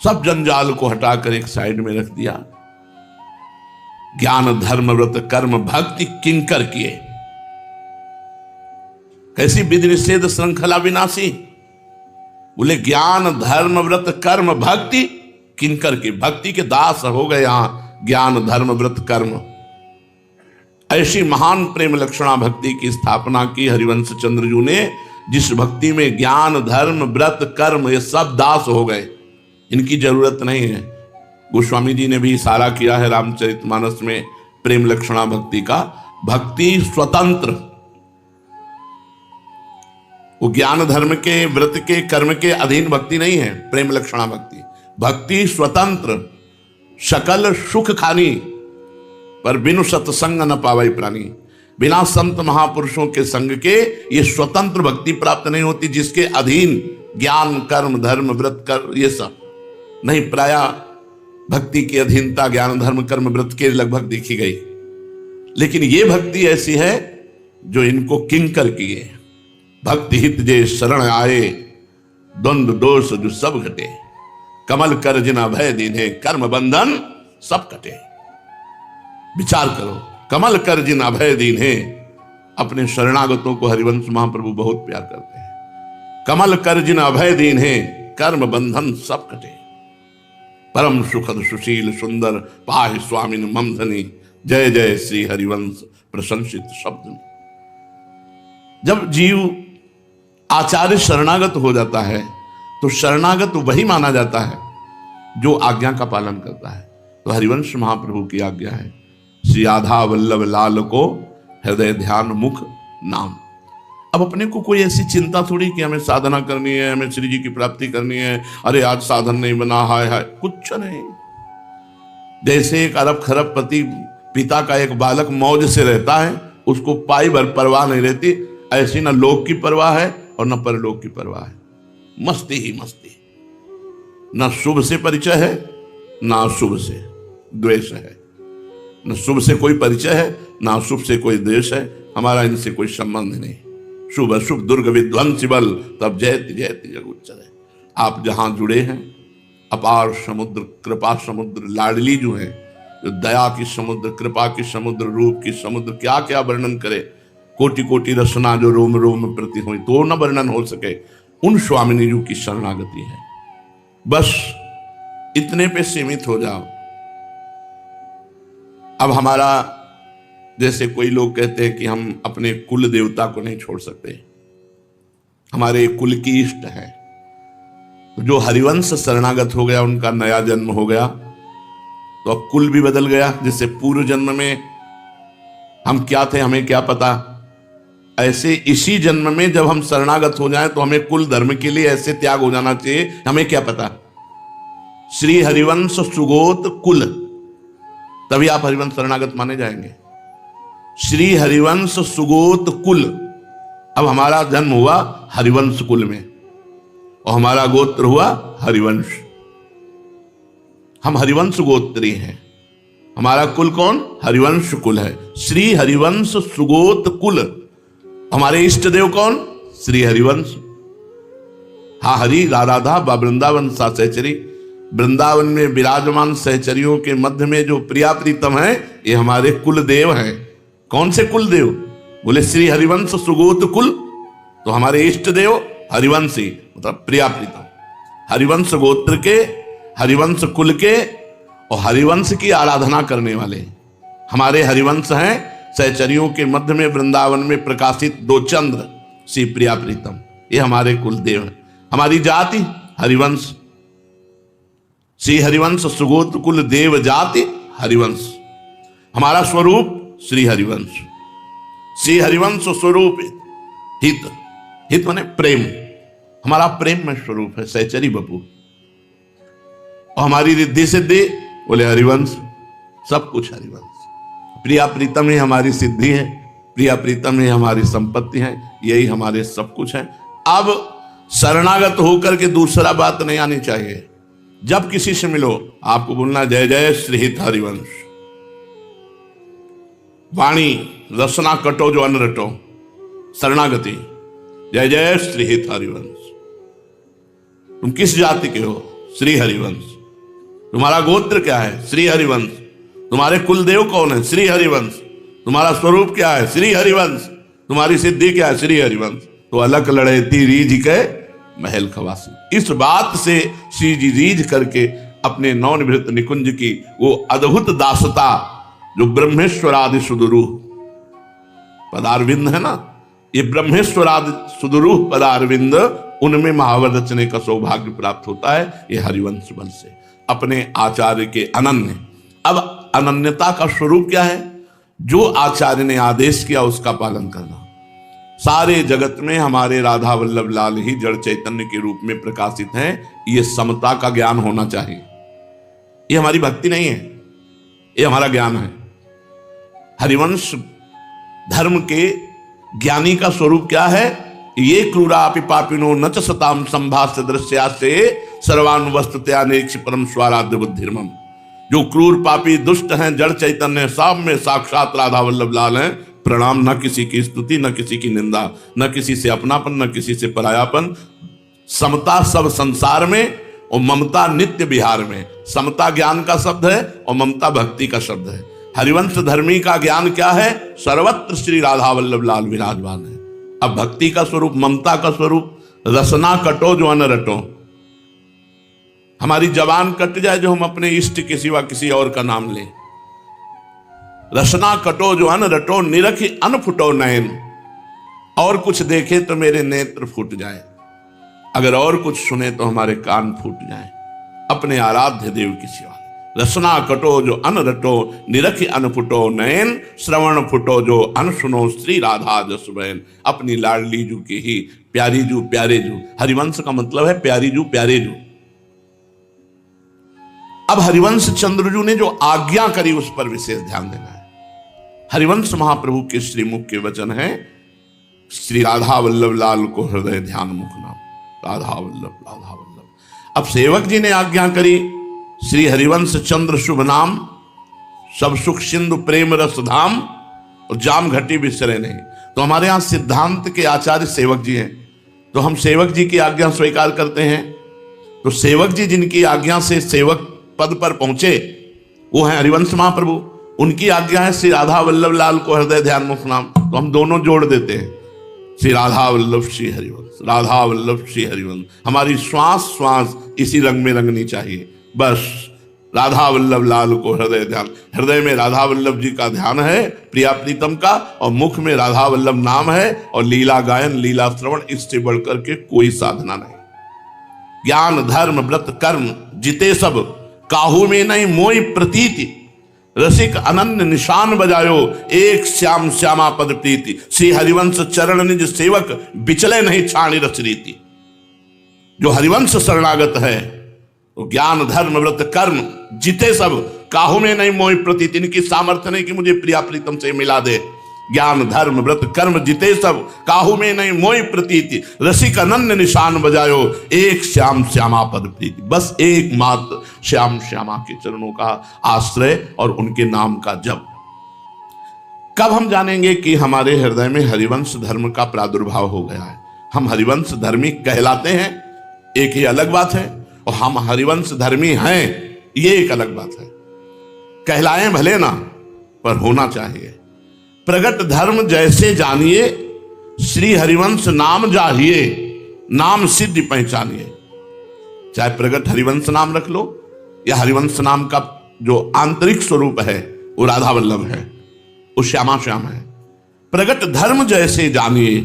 सब जंजाल को हटाकर एक साइड में रख दिया। ज्ञान धर्म व्रत कर्म भक्ति किंकर किए। कैसी विधि निषेध श्रृंखला विनाशी? बोले ज्ञान धर्म व्रत कर्म भक्ति किंकर की, भक्ति के दास हो गए यहां ज्ञान धर्म व्रत कर्म। ऐसी महान प्रेम लक्षणा भक्ति की स्थापना की हरिवंश चंद्रजू ने, जिस भक्ति में ज्ञान धर्म व्रत कर्म ये सब दास हो गए, इनकी जरूरत नहीं है। गोस्वामी जी ने भी इशारा किया है रामचरितमानस में प्रेम लक्षणा भक्ति का। भक्ति स्वतंत्र, वो ज्ञान धर्म के व्रत के कर्म के अधीन भक्ति नहीं है प्रेम लक्षणा भक्ति। भक्ति स्वतंत्र, सकल सुख खानी, पर बिनु सत्संग न पावई प्राणी। बिना संत महापुरुषों के संग के ये स्वतंत्र भक्ति प्राप्त नहीं होती, जिसके अधीन ज्ञान कर्म धर्म व्रत कर ये सब नहीं। प्राय भक्ति की अधीनता ज्ञान धर्म कर्म व्रत के लगभग देखी गई, लेकिन ये भक्ति ऐसी है जो इनको किंकर किए। भक्ति हित जे शरण आए, द्वंद्व दोष जो सब घटे, कमल कर जिना भय दीने, कर्म बंधन सब कटे। विचार करो, कमल कर जिना भय दीने। अपने शरणागतों को हरिवंश महाप्रभु बहुत प्यार करते हैं। कमल कर जिना भय दीने, कर्म बंधन सब कटे। परम सुखद सुशील सुंदर पाहि स्वामिन मम धनी, जय जय श्री हरिवंश प्रशंसित शब्द में। जब जीव आचार्य शरणागत हो जाता है तो शरणागत वही माना जाता है जो आज्ञा का पालन करता है। तो हरिवंश महाप्रभु की आज्ञा है, श्री आधा वल्लभ लाल को हृदय ध्यान मुख नाम। अब अपने को कोई ऐसी चिंता थोड़ी कि हमें साधना करनी है, हमें श्री जी की प्राप्ति करनी है, अरे आज साधन नहीं बना, हाय हाय, कुछ नहीं। जैसे एक अरब खरब पति पिता का एक बालक मौज से रहता है, उसको पाई भर परवाह नहीं रहती, ऐसी न लोक की परवाह है और न परलोक की परवाह है, मस्ती ही मस्ती। न शुभ से परिचय है न अशुभ से द्वेष है, न शुभ से कोई परिचय है न अशुभ से कोई द्वेष है, हमारा इनसे कोई संबंध नहीं। शुभ अशुभ दुर्ग विध्वंस बल तब जयति जयति जग उच्चरे। आप जहां जुड़े हैं, अपार समुद्र कृपा समुद्र लाडली जो है, जो दया की समुद्र, कृपा की समुद्र, रूप की समुद्र, क्या क्या वर्णन करे, कोटि कोटि रसना जो रोम रोम प्रति हुई तो न वर्णन हो सके, उन स्वामिनी जी की शरणागति है। बस इतने पे सीमित हो जाओ। अब हमारा जैसे कोई लोग कहते हैं कि हम अपने कुल देवता को नहीं छोड़ सकते, हमारे कुल की इष्ट है। तो जो हरिवंश शरणागत हो गया, उनका नया जन्म हो गया, तो अब कुल भी बदल गया। जैसे पूर्व जन्म में हम क्या थे हमें क्या पता, ऐसे इसी जन्म में जब हम शरणागत हो जाएं तो हमें कुल धर्म के लिए ऐसे त्याग हो जाना चाहिए, हमें क्या पता। श्री हरिवंश सुगोत कुल, तभी आप हरिवंश शरणागत माने जाएंगे। श्री हरिवंश सुगोत कुल, अब हमारा जन्म हुआ हरिवंश कुल में और हमारा गोत्र हुआ हरिवंश, हम हरिवंश गोत्री हैं। हमारा कुल कौन? हरिवंश कुल है। श्री हरिवंश सुगोत कुल, हमारे इष्ट देव कौन? श्री हरिवंश। हा हरि राधा बा वृंदावन सा सहचरी, वृंदावन में विराजमान सहचरियों के मध्य में जो प्रिया प्रीतम है, ये हमारे कुल देव हैं। कौन से कुल देव? बोले श्री हरिवंश सुगोत कुल, तो हमारे इष्ट देव हरिवंशी मतलब प्रिया प्रीतम, हरिवंश गोत्र के, हरिवंश कुल के और हरिवंश की आराधना करने वाले हमारे हरिवंश हैं। सहचरियों के मध्य में वृंदावन में प्रकाशित दो चंद्र श्री प्रिया प्रीतम, ये हमारे कुल देव हैं। हमारी जाति हरिवंश, श्री हरिवंश सुगोत्र कुल देव जाति हरिवंश। हमारा स्वरूप श्री हरिवंश, श्री हरिवंश स्वरूप हित, हित माने प्रेम, हमारा प्रेम में स्वरूप है सहचरी बपू। और हमारी रिद्धि सिद्धि बोले हरिवंश, सब कुछ हरिवंश। प्रिया प्रीतम ही हमारी सिद्धि है, प्रिया प्रीतम ही हमारी संपत्ति है, यही हमारे सब कुछ है। अब शरणागत होकर के दूसरा बात नहीं आनी चाहिए। जब किसी से मिलो आपको बोलना जय जय श्री हित हरिवंश। वाणी रसना कटो जो अन्न रटो, शरणागति जय जय श्री हित हरिवंश। तुम किस जाति के हो? श्री हरिवंश। तुम्हारा गोत्र क्या है? श्री हरिवंश। तुम्हारे कुल देव कौन है? श्री हरिवंश। तुम्हारा स्वरूप क्या है? श्री हरिवंश। तुम्हारी सिद्धि क्या है? श्री हरिवंश। तो अलग लड़ेती रीझ के महल खवासी। इस बात से श्री जी रीझ करके अपने नवनिवृत्त निकुंज की वो अद्भुत दासता जो ब्रह्मेश्वरादि सुदुरूह पदारविंद है ना, ये ब्रह्मेश्वरादि सुदुरूह पदारविंद, उनमें महावर रचने का सौभाग्य प्राप्त होता है ये हरिवंश बल से, अपने आचार्य के अनन्य। अब अनन्यता का स्वरूप क्या है? जो आचार्य ने आदेश किया उसका पालन करना। सारे जगत में हमारे राधा वल्लभ लाल ही जड़ चैतन्य के रूप में प्रकाशित हैं, ये समता का ज्ञान होना चाहिए। ये हमारी भक्ति नहीं है, ये हमारा ज्ञान है। हरिवंश धर्म के ज्ञानी का स्वरूप क्या है? ये क्रूरापि पापिनो न च सताम संभाष्य दृश्या से सर्वानुवस्तुतया नेक्ष परम स्वाराध्य बुद्धिर्मम। जो क्रूर पापी दुष्ट हैं, जड़ चैतन्य सब में साक्षात राधा वल्लभ लाल हैं। प्रणाम, न किसी की स्तुति, न किसी की निंदा, न किसी से अपनापन, न किसी से परायापन। समता सब संसार में और ममता नित्य विहार में। समता ज्ञान का शब्द है और ममता भक्ति का शब्द है। हरिवंश धर्मी का ज्ञान क्या है? सर्वत्र श्री राधा वल्लभ लाल विराजमान है। अब भक्ति का स्वरूप, ममता का स्वरूप, रसना कटो जो अन्न रटो। हमारी जबान कट जाए जो हम अपने इष्ट के सिवा किसी और का नाम लें। रसना कटो जो अन रटो, निरखि अन फुटो नयन। और कुछ देखे तो मेरे नेत्र फूट जाए, अगर और कुछ सुने तो हमारे कान फूट जाए, अपने आराध्य देव की सिवा। रसना कटो जो अन रटो, निरखि अन फुटो नयन। श्रवण फुटो जो अन सुनो, श्री राधा जस बहन। अपनी लाडली जू की ही प्यारी जू प्यारे जू। हरिवंश का मतलब है प्यारी जू प्यारे जू। अब हरिवंश चंद्रजू ने जो आज्ञा करी उस पर विशेष ध्यान देना है। हरिवंश महाप्रभु के श्रीमुख के वचन है, श्री राधा वल्लभ लाल को हृदय ध्यान मुख नाम। राधा वल्लभ राधा वल्लभ। अब सेवक जी ने आज्ञा करी, श्री हरिवंश चंद्र शुभ नाम, सब सुख सिंधु प्रेम रस धाम, और जाम घटी बिसरे नहीं। तो हमारे यहां सिद्धांत के आचार्य सेवक जी हैं, तो हम सेवक जी की आज्ञा स्वीकार करते हैं। तो सेवक जी जिनकी आज्ञा से सेवक पद पर पहुंचे वो है हरिवंश महाप्रभु। उनकी आज्ञा है श्री राधा वल्लभ लाल को हृदय ध्यान मुख नाम। तो हम दोनों जोड़ देते हैं, श्री राधा वल्लभ श्री हरिवंश, राधा वल्लभ श्री हरिवंश। हमारी श्वास श्वास इसी रंग में रंगनी चाहिए, बस राधा वल्लभ लाल को हृदय ध्यान। हृदय में राधा वल्लभ जी का ध्यान है, प्रिया प्रीतम का, और मुख में राधा वल्लभ नाम है, और लीला गायन लीला श्रवण, इससे बढ़कर के कोई साधना नहीं। ज्ञान धर्म व्रत कर्म जिते सब, काहू में नहीं मोई प्रतीति। रसिक अनन्य निशान बजायो, एक श्याम श्यामा पद प्रीति। श्री हरिवंश चरण निज सेवक, बिचले नहीं छाणी रस रीति। जो हरिवंश शरणागत है तो ज्ञान धर्म व्रत कर्म जिते सब, काहू में नहीं मोई प्रतीति। इनकी सामर्थ्य नहीं कि मुझे प्रिया प्रीतम से मिला दे। ज्ञान धर्म व्रत कर्म जिते सब, काहू में नहीं मोई प्रतीति। रसिक अनन्य निशान बजायो, एक श्याम श्यामा पद प्रीति। बस एक मात्र श्याम श्यामा के चरणों का आश्रय और उनके नाम का जप। कब हम जानेंगे कि हमारे हृदय में हरिवंश धर्म का प्रादुर्भाव हो गया है? हम हरिवंश धर्मी कहलाते हैं, एक ही अलग बात है, और हम हरिवंश धर्मी हैं ये एक अलग बात है। कहलाएं भले ना, पर होना चाहिए। प्रगट धर्म जैसे जानिए, श्री हरिवंश नाम जाहिए, नाम सिद्धि पहचानिए। चाहे प्रगट हरिवंश नाम रख लो, या हरिवंश नाम का जो आंतरिक स्वरूप है वो राधा वल्लभ है, वो श्यामा श्याम है। प्रगट धर्म जैसे जानिए,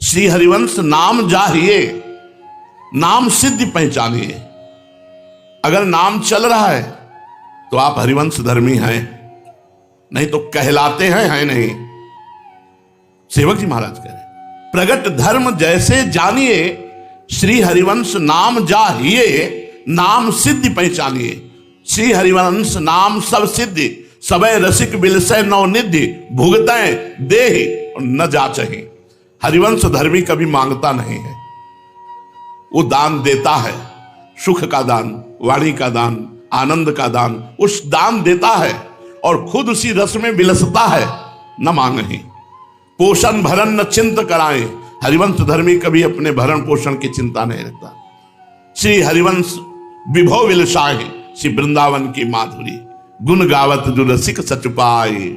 श्री हरिवंश नाम जाहिए, नाम सिद्धि पहचानिए। अगर नाम चल रहा है तो आप हरिवंश धर्मी हैं, नहीं तो कहलाते हैं, है नहीं। सेवक जी महाराज कह रहे, प्रगट धर्म जैसे जानिए, श्री हरिवंश नाम जाहिए, नाम सिद्धि पहचानिए। श्री हरिवंश नाम सब सिद्धि, सबे रसिक बिलसै नौ निधि। भुगतै देहि और न जाचहि। हरिवंश धर्मी कभी मांगता नहीं है, वो दान देता है। सुख का दान, वाणी का दान, आनंद का दान, उस दान देता है और खुद उसी रस में विलसता है, न मांगहि। पोषण भरण न चिंत कराए। हरिवंश धर्मी कभी अपने भरण पोषण की चिंता नहीं रखता। श्री हरिवंश विभो विलसाहि, श्री वृंदावन की माधुरी। गुण गावत जो रसिक सच पाए,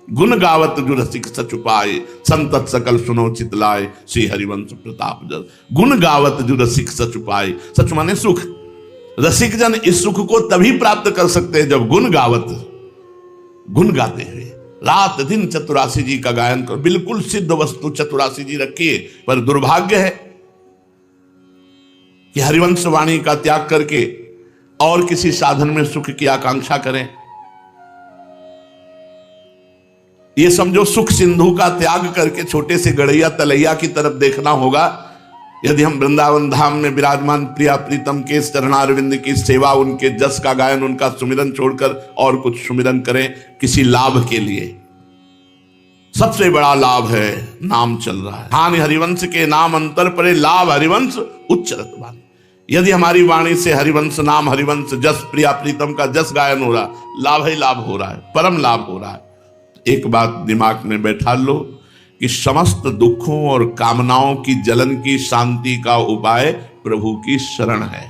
गुण गावत जो रसिक सच पाए। संतत सकल सुनो चितलाए, श्री हरिवंश प्रताप जस। गुण गावत जो रसिक सच पाए, सच माने सुख। रसिक जन इस सुख को तभी प्राप्त कर सकते हैं जब गुण गावत, गुण गाते हुए रात दिन चतुरासी जी का गायन करो। बिल्कुल सिद्ध वस्तु चतुरासी जी रखिए, पर दुर्भाग्य है कि हरिवंश वाणी का त्याग करके और किसी साधन में सुख की आकांक्षा करें। ये समझो सुख सिंधु का त्याग करके छोटे से गड़ैया तलैया की तरफ देखना होगा। यदि हम वृंदावन धाम में विराजमान प्रिया प्रीतम के चरणारविंद की सेवा, उनके जस का गायन, उनका सुमिरन छोड़कर और कुछ सुमिरन करें किसी लाभ के लिए, सबसे बड़ा लाभ है नाम चल रहा है। हानि हरिवंश के नाम अंतर परे, लाभ हरिवंश उच्चरत वाणी। यदि हमारी वाणी से हरिवंश नाम, हरिवंश जस, प्रिया प्रीतम का जस गायन हो रहा, लाभ ही लाभ हो रहा है, परम लाभ हो रहा है। एक बात दिमाग में बैठा लो कि समस्त दुखों और कामनाओं की जलन की शांति का उपाय प्रभु की शरण है।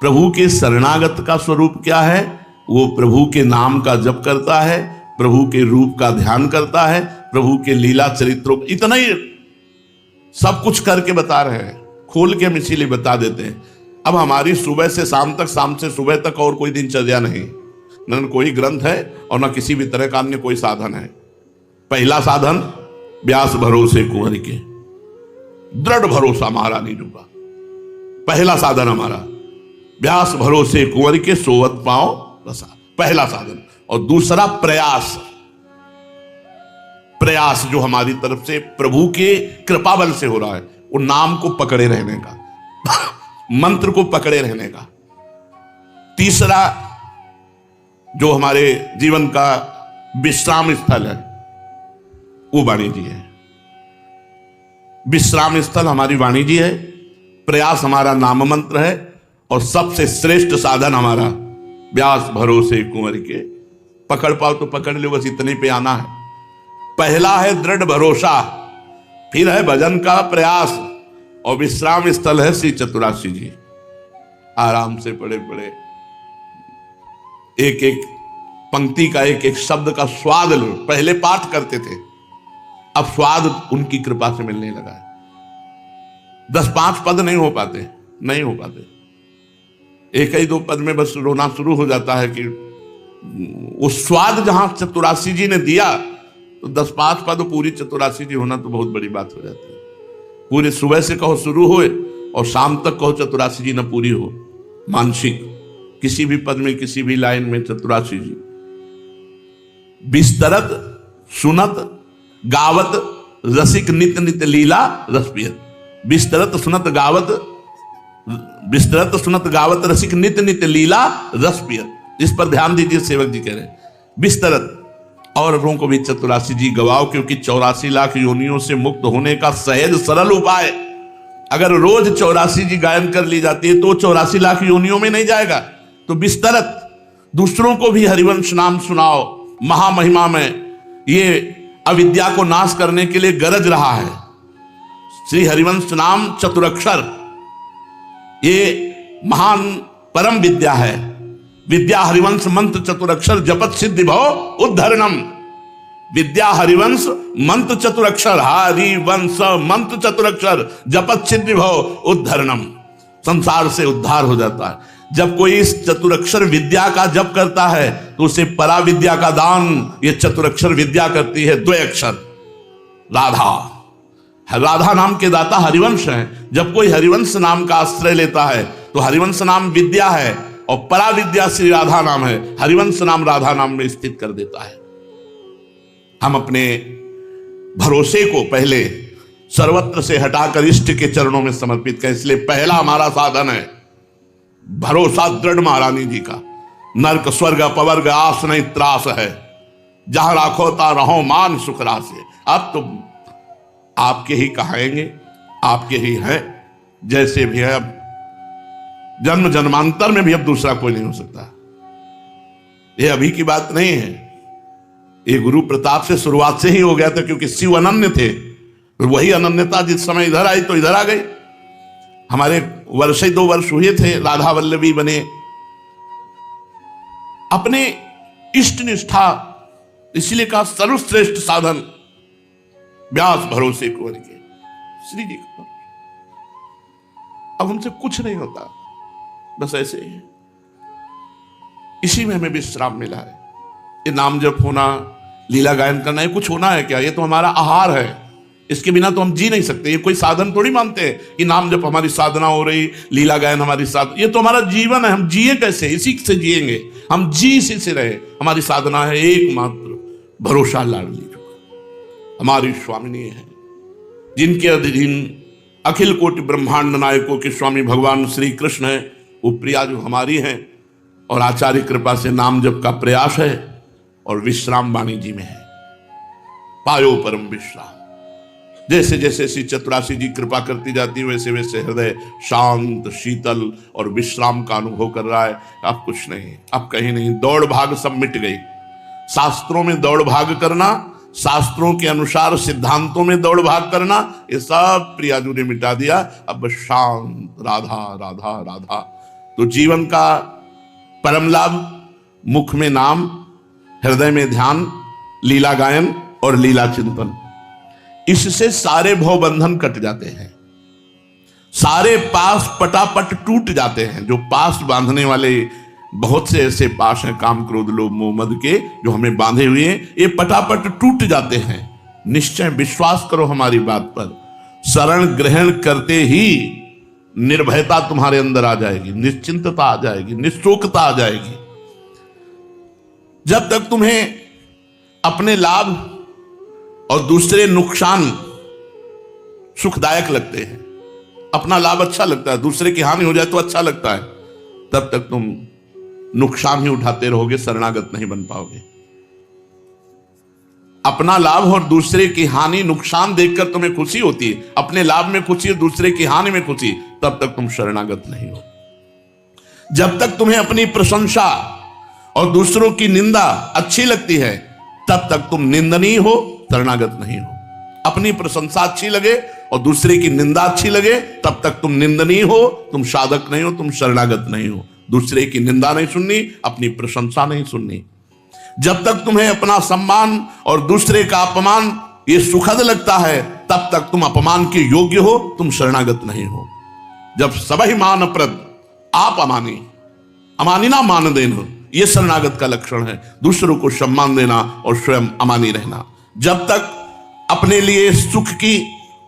प्रभु के शरणागत का स्वरूप क्या है? वो प्रभु के नाम का जप करता है, प्रभु के रूप का ध्यान करता है, प्रभु के लीला चरित्रों, इतना ही सब कुछ करके बता रहे हैं, खोल के हम इसीलिए बता देते हैं। अब हमारी सुबह से शाम तक, शाम से सुबह तक और कोई दिनचर्या नहीं। न कोई ग्रंथ है और न किसी भी तरह का अन्य कोई साधन है। पहला साधन व्यास भरोसे कुंवर के, दृढ़ भरोसा महारानी जी का पहला साधन हमारा, व्यास भरोसे कुंवर के सोवत पाओ रसा, पहला साधन। और दूसरा प्रयास, प्रयास जो हमारी तरफ से प्रभु के कृपा बल से हो रहा है, वो नाम को पकड़े रहने का मंत्र को पकड़े रहने का। तीसरा जो हमारे जीवन का विश्राम स्थल है वो वाणी जी है। विश्राम स्थल हमारी वाणी जी है, प्रयास हमारा नाम मंत्र है, और सबसे श्रेष्ठ साधन हमारा व्यास भरोसे कुंवर के। पकड़ पाओ तो पकड़ लो, बस इतने पे आना है। पहला है दृढ़ भरोसा, फिर है भजन का प्रयास, और विश्राम स्थल है श्री चतुरासी जी। आराम से पढ़े पढ़े एक एक पंक्ति का, एक एक शब्द का स्वाद लो। पहले पाठ करते थे, अब स्वाद उनकी कृपा से मिलने लगा है। 10-5 पद नहीं हो पाते, नहीं हो पाते। एक ही 2 पद में बस रोना शुरू हो जाता है कि वो स्वाद जहां चतुरासी जी ने दिया, तो 10-5 पद पूरी चतुरासी जी होना तो बहुत बड़ी बात हो जाती है। पूरे सुबह से कहो शुरू होए और शाम तक कहो चतुरासी जी न पूरी हो, मानसिक किसी भी पद में, किसी भी लाइन में चतुरासी जी। बिस्तरत सुनत गावत रसिक नित नित लीला रस पियत। बिस्तरत सुनत गावत रसिक नित नित लीला रस पियत। इस पर ध्यान दीजिए, सेवक जी कह रहे हैं बिस्तरत, औरों को भी चतुरासी जी गवाओ, क्योंकि 84 लाख योनियों से मुक्त होने का सहज सरल उपाय। अगर रोज 84 जी गायन कर ली जाती है तो 84 लाख योनियों में नहीं जाएगा। तो बिस्तरत, दूसरों को भी हरिवंश नाम सुनाओ। महामहिमा में ये अविद्या को नाश करने के लिए गरज रहा है। श्री हरिवंश नाम चतुरक्षर, ये महान परम विद्या है। विद्या हरिवंश मंत्र चतुरक्षर जपत सिद्धि भव उद्धरणम। विद्या हरिवंश मंत्र चतुरक्षर, हरिवंश मंत्र चतुरक्षर जपत सिद्धि भव उद्धरणम। संसार से उद्धार हो जाता है। जब कोई इस चतुरक्षर विद्या का जप करता है तो उसे परा विद्या का दान ये चतुरक्षर विद्या करती है। 2 अक्षर राधा, राधा नाम के दाता हरिवंश हैं। जब कोई हरिवंश नाम का आश्रय लेता है तो हरिवंश नाम विद्या है और परा विद्या श्री राधा नाम है। हरिवंश नाम राधा नाम में स्थित कर देता है। हम अपने भरोसे को पहले सर्वत्र से हटाकर इष्ट के चरणों में समर्पित करें। इसलिए पहला हमारा साधन है भरोसा दृढ़ महारानी जी का। नरक स्वर्ग अपवर्ग आस नहीं त्रास है, जहां राखो ता रहो मान सुख रासे। अब तो आपके ही कहाएंगे, आपके ही हैं, जैसे भी है। अब जन्म जन्मांतर में भी अब दूसरा कोई नहीं हो सकता। ये अभी की बात नहीं है, ये गुरु प्रताप से शुरुआत से ही हो गया था, क्योंकि शिव अनन्य थे। वही अनन्यता जिस समय इधर आई तो इधर आ गई। हमारे वर्ष 2 वर्ष हुए थे, राधा वल्लभी बने। अपने इष्ट निष्ठा, इसलिए कहा सर्वश्रेष्ठ साधन व्यास भरोसे कुंवर के श्री जी का। अब हमसे कुछ नहीं होता, बस ऐसे ही। इसी में हमें विश्राम मिला है। ये नाम जप होना, लीला गायन करना, ये कुछ होना है क्या? ये तो हमारा आहार है। इसके बिना तो हम जी नहीं सकते। ये कोई साधन थोड़ी मानते हैं कि नाम जप हमारी साधना हो रही, लीला गायन हमारी साधना। ये तो हमारा जीवन है। हम जिए कैसे? इसी से जिएंगे। हम जी इसी से रहे। हमारी साधना है एकमात्र भरोसा लाडली जो हमारी स्वामिनी है, जिनके अधीन अखिल कोटि ब्रह्मांड नायकों के स्वामी भगवान श्री कृष्ण है। वो प्रिया जो हमारी हैं, और आचार्य कृपा से नाम जप का प्रयास है, और विश्राम वाणी जी में है। पायो परम विश्राम। जैसे जैसे श्री चतुरासी जी कृपा करती जाती है, वैसे वैसे हृदय शांत शीतल और विश्राम का अनुभव कर रहा है। अब कुछ नहीं, अब कहीं नहीं, दौड़ भाग सब मिट गई। शास्त्रों में दौड़ भाग करना, शास्त्रों के अनुसार सिद्धांतों में दौड़ भाग करना, ये सब प्रियाजू ने मिटा दिया। अब शांत राधा राधा राधा। तो जीवन का परम लाभ, मुख में नाम, हृदय में ध्यान, लीला गायन और लीला चिंतन। इससे सारे भव बंधन कट जाते हैं, सारे पास पटापट टूट जाते हैं। जो पास बांधने वाले बहुत से ऐसे पाश हैं काम क्रोध लोभ मोह मद के जो हमें बांधे हुए हैं, ये पटापट टूट जाते हैं। निश्चय विश्वास करो हमारी बात पर, शरण ग्रहण करते ही निर्भयता तुम्हारे अंदर आ जाएगी, निश्चिंतता आ जाएगी, निश्चोकता आ जाएगी। जब तक तुम्हें अपने लाभ और दूसरे नुकसान सुखदायक लगते हैं, अपना लाभ अच्छा लगता है, दूसरे की हानि हो जाए तो अच्छा लगता है, तब तक तुम नुकसान ही उठाते रहोगे, शरणागत नहीं बन पाओगे। अपना लाभ और दूसरे की हानि नुकसान देखकर तुम्हें खुशी होती है, अपने लाभ में खुशी है, दूसरे की हानि में खुशी, तब तक तुम शरणागत नहीं हो। जब तक तुम्हें अपनी प्रशंसा और दूसरों की निंदा अच्छी लगती है, तब तक तुम निंदनीय हो, शरणागत नहीं हो। अपनी प्रशंसा अच्छी लगे और दूसरे की निंदा अच्छी लगे, तब तक तुम निंदनीय हो, तुम साधक नहीं हो, तुम शरणागत नहीं हो। दूसरे की निंदा नहीं सुननी, अपनी प्रशंसा नहीं सुननी। जब तक तुम्हें अपना सम्मान और दूसरे का अपमान ये सुखद लगता है, तब तक तुम अपमान के योग्य हो, तुम शरणागत नहीं हो। जब सबहि मान प्रद आप अमानी, अमानी ना मान देना, यह शरणागत का लक्षण है। दूसरों को सम्मान देना और स्वयं अमानी रहना। जब तक अपने लिए सुख की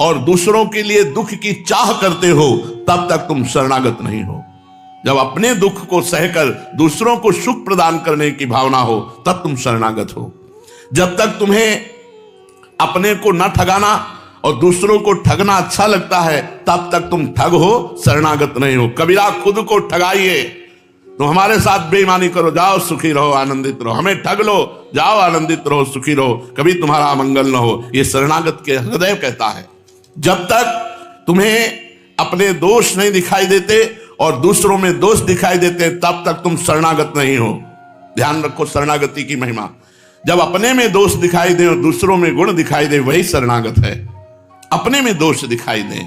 और दूसरों के लिए दुख की चाह करते हो, तब तक तुम शरणागत नहीं हो। जब अपने दुख को सहकर दूसरों को सुख प्रदान करने की भावना हो, तब तुम शरणागत हो। जब तक तुम्हें अपने को न ठगाना और दूसरों को ठगना अच्छा लगता है, तब तक तुम ठग हो, शरणागत नहीं हो। कबीरा खुद को ठगाइए, तो हमारे साथ बेईमानी करो, जाओ सुखी रहो, आनंदित रहो। हमें ठग लो, जाओ आनंदित रहो, सुखी रहो, कभी तुम्हारा अमंगल न हो। यह शरणागत के हृदय कहता है। जब तक तुम्हें अपने दोष नहीं दिखाई देते और दूसरों में दोष दिखाई देते, तब तक तुम शरणागत नहीं हो। ध्यान रखो शरणागति की महिमा। जब अपने में दोष दिखाई दे और दूसरों में गुण दिखाई दे, वही शरणागत है। अपने में दोष दिखाई दे,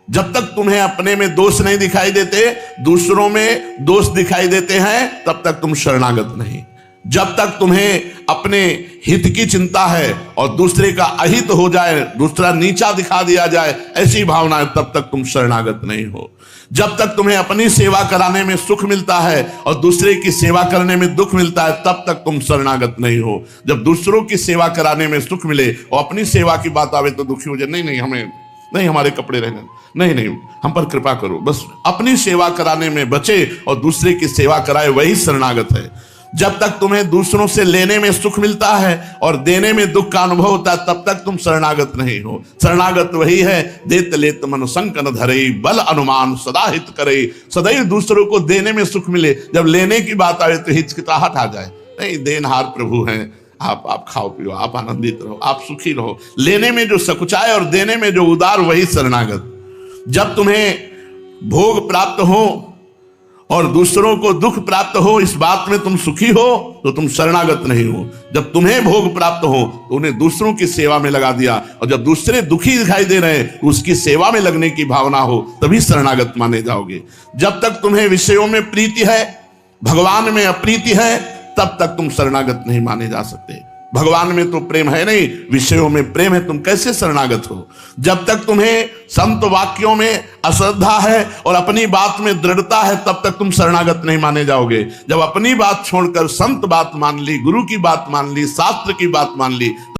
जब तक तुम्हें अपने में दोष नहीं दिखाई देते, दूसरों में दोष दिखाई देते हैं, तब तक तुम शरणागत नहीं। जब तक तुम्हें अपने हित की चिंता है और दूसरे का अहित हो जाए, दूसरा नीचा दिखा दिया जाए, ऐसी भावना है, तब तक तुम शरणागत नहीं हो। जब तक तुम्हें अपनी सेवा कराने में सुख मिलता है और दूसरे की सेवा करने में दुख मिलता है, तब तक तुम शरणागत नहीं हो। जब दूसरों की सेवा कराने में सुख मिले और अपनी सेवा की बात आवे तो दुखी हो जाए, नहीं नहीं हमें नहीं, हमारे कपड़े रहने, नहीं नहीं हम पर कृपा करो, बस अपनी सेवा कराने में बचे और दूसरे की सेवा कराए, वही शरणागत है। जब तक तुम्हें दूसरों से लेने में सुख मिलता है और देने में दुख का अनुभव होता है, तब तक तुम शरणागत नहीं हो। शरणागत वही है, देत लेत मन संक न धरे, बल अनुमान सदा हित करे। सदैव दूसरों को देने में सुख मिले, जब लेने की बात आए तो हिचकिचाहट आ जाए। नहीं, देनहार प्रभु हैं, आप खाओ पियो, आप आनंदित रहो, आप सुखी रहो। लेने में जो सकुचाए और देने में जो उदार, वही शरणागत। जब तुम्हें भोग प्राप्त हो और दूसरों को दुख प्राप्त हो, इस बात में तुम सुखी हो, तो तुम शरणागत नहीं हो। जब तुम्हें भोग प्राप्त हो तो उन्हें दूसरों की सेवा में लगा दिया, और जब दूसरे दुखी दिखाई दे रहे हैं, उसकी सेवा में लगने की भावना हो, तभी शरणागत माने जाओगे। जब तक तुम्हें विषयों में प्रीति है, भगवान में अप्रीति है, तब तक तुम शरणागत नहीं माने जा सकते। भगवान में तो प्रेम है नहीं, विषयों में प्रेम है, तुम कैसे शरणागत हो। जब तक तुम्हें संत वाक्यों में अश्रद्धा है और अपनी बात में दृढ़ता है, तब तक तुम शरणागत नहीं माने जाओगे। जब अपनी बात छोड़कर संत बात मान ली, गुरु की बात मान ली, शास्त्र की बात मान ली,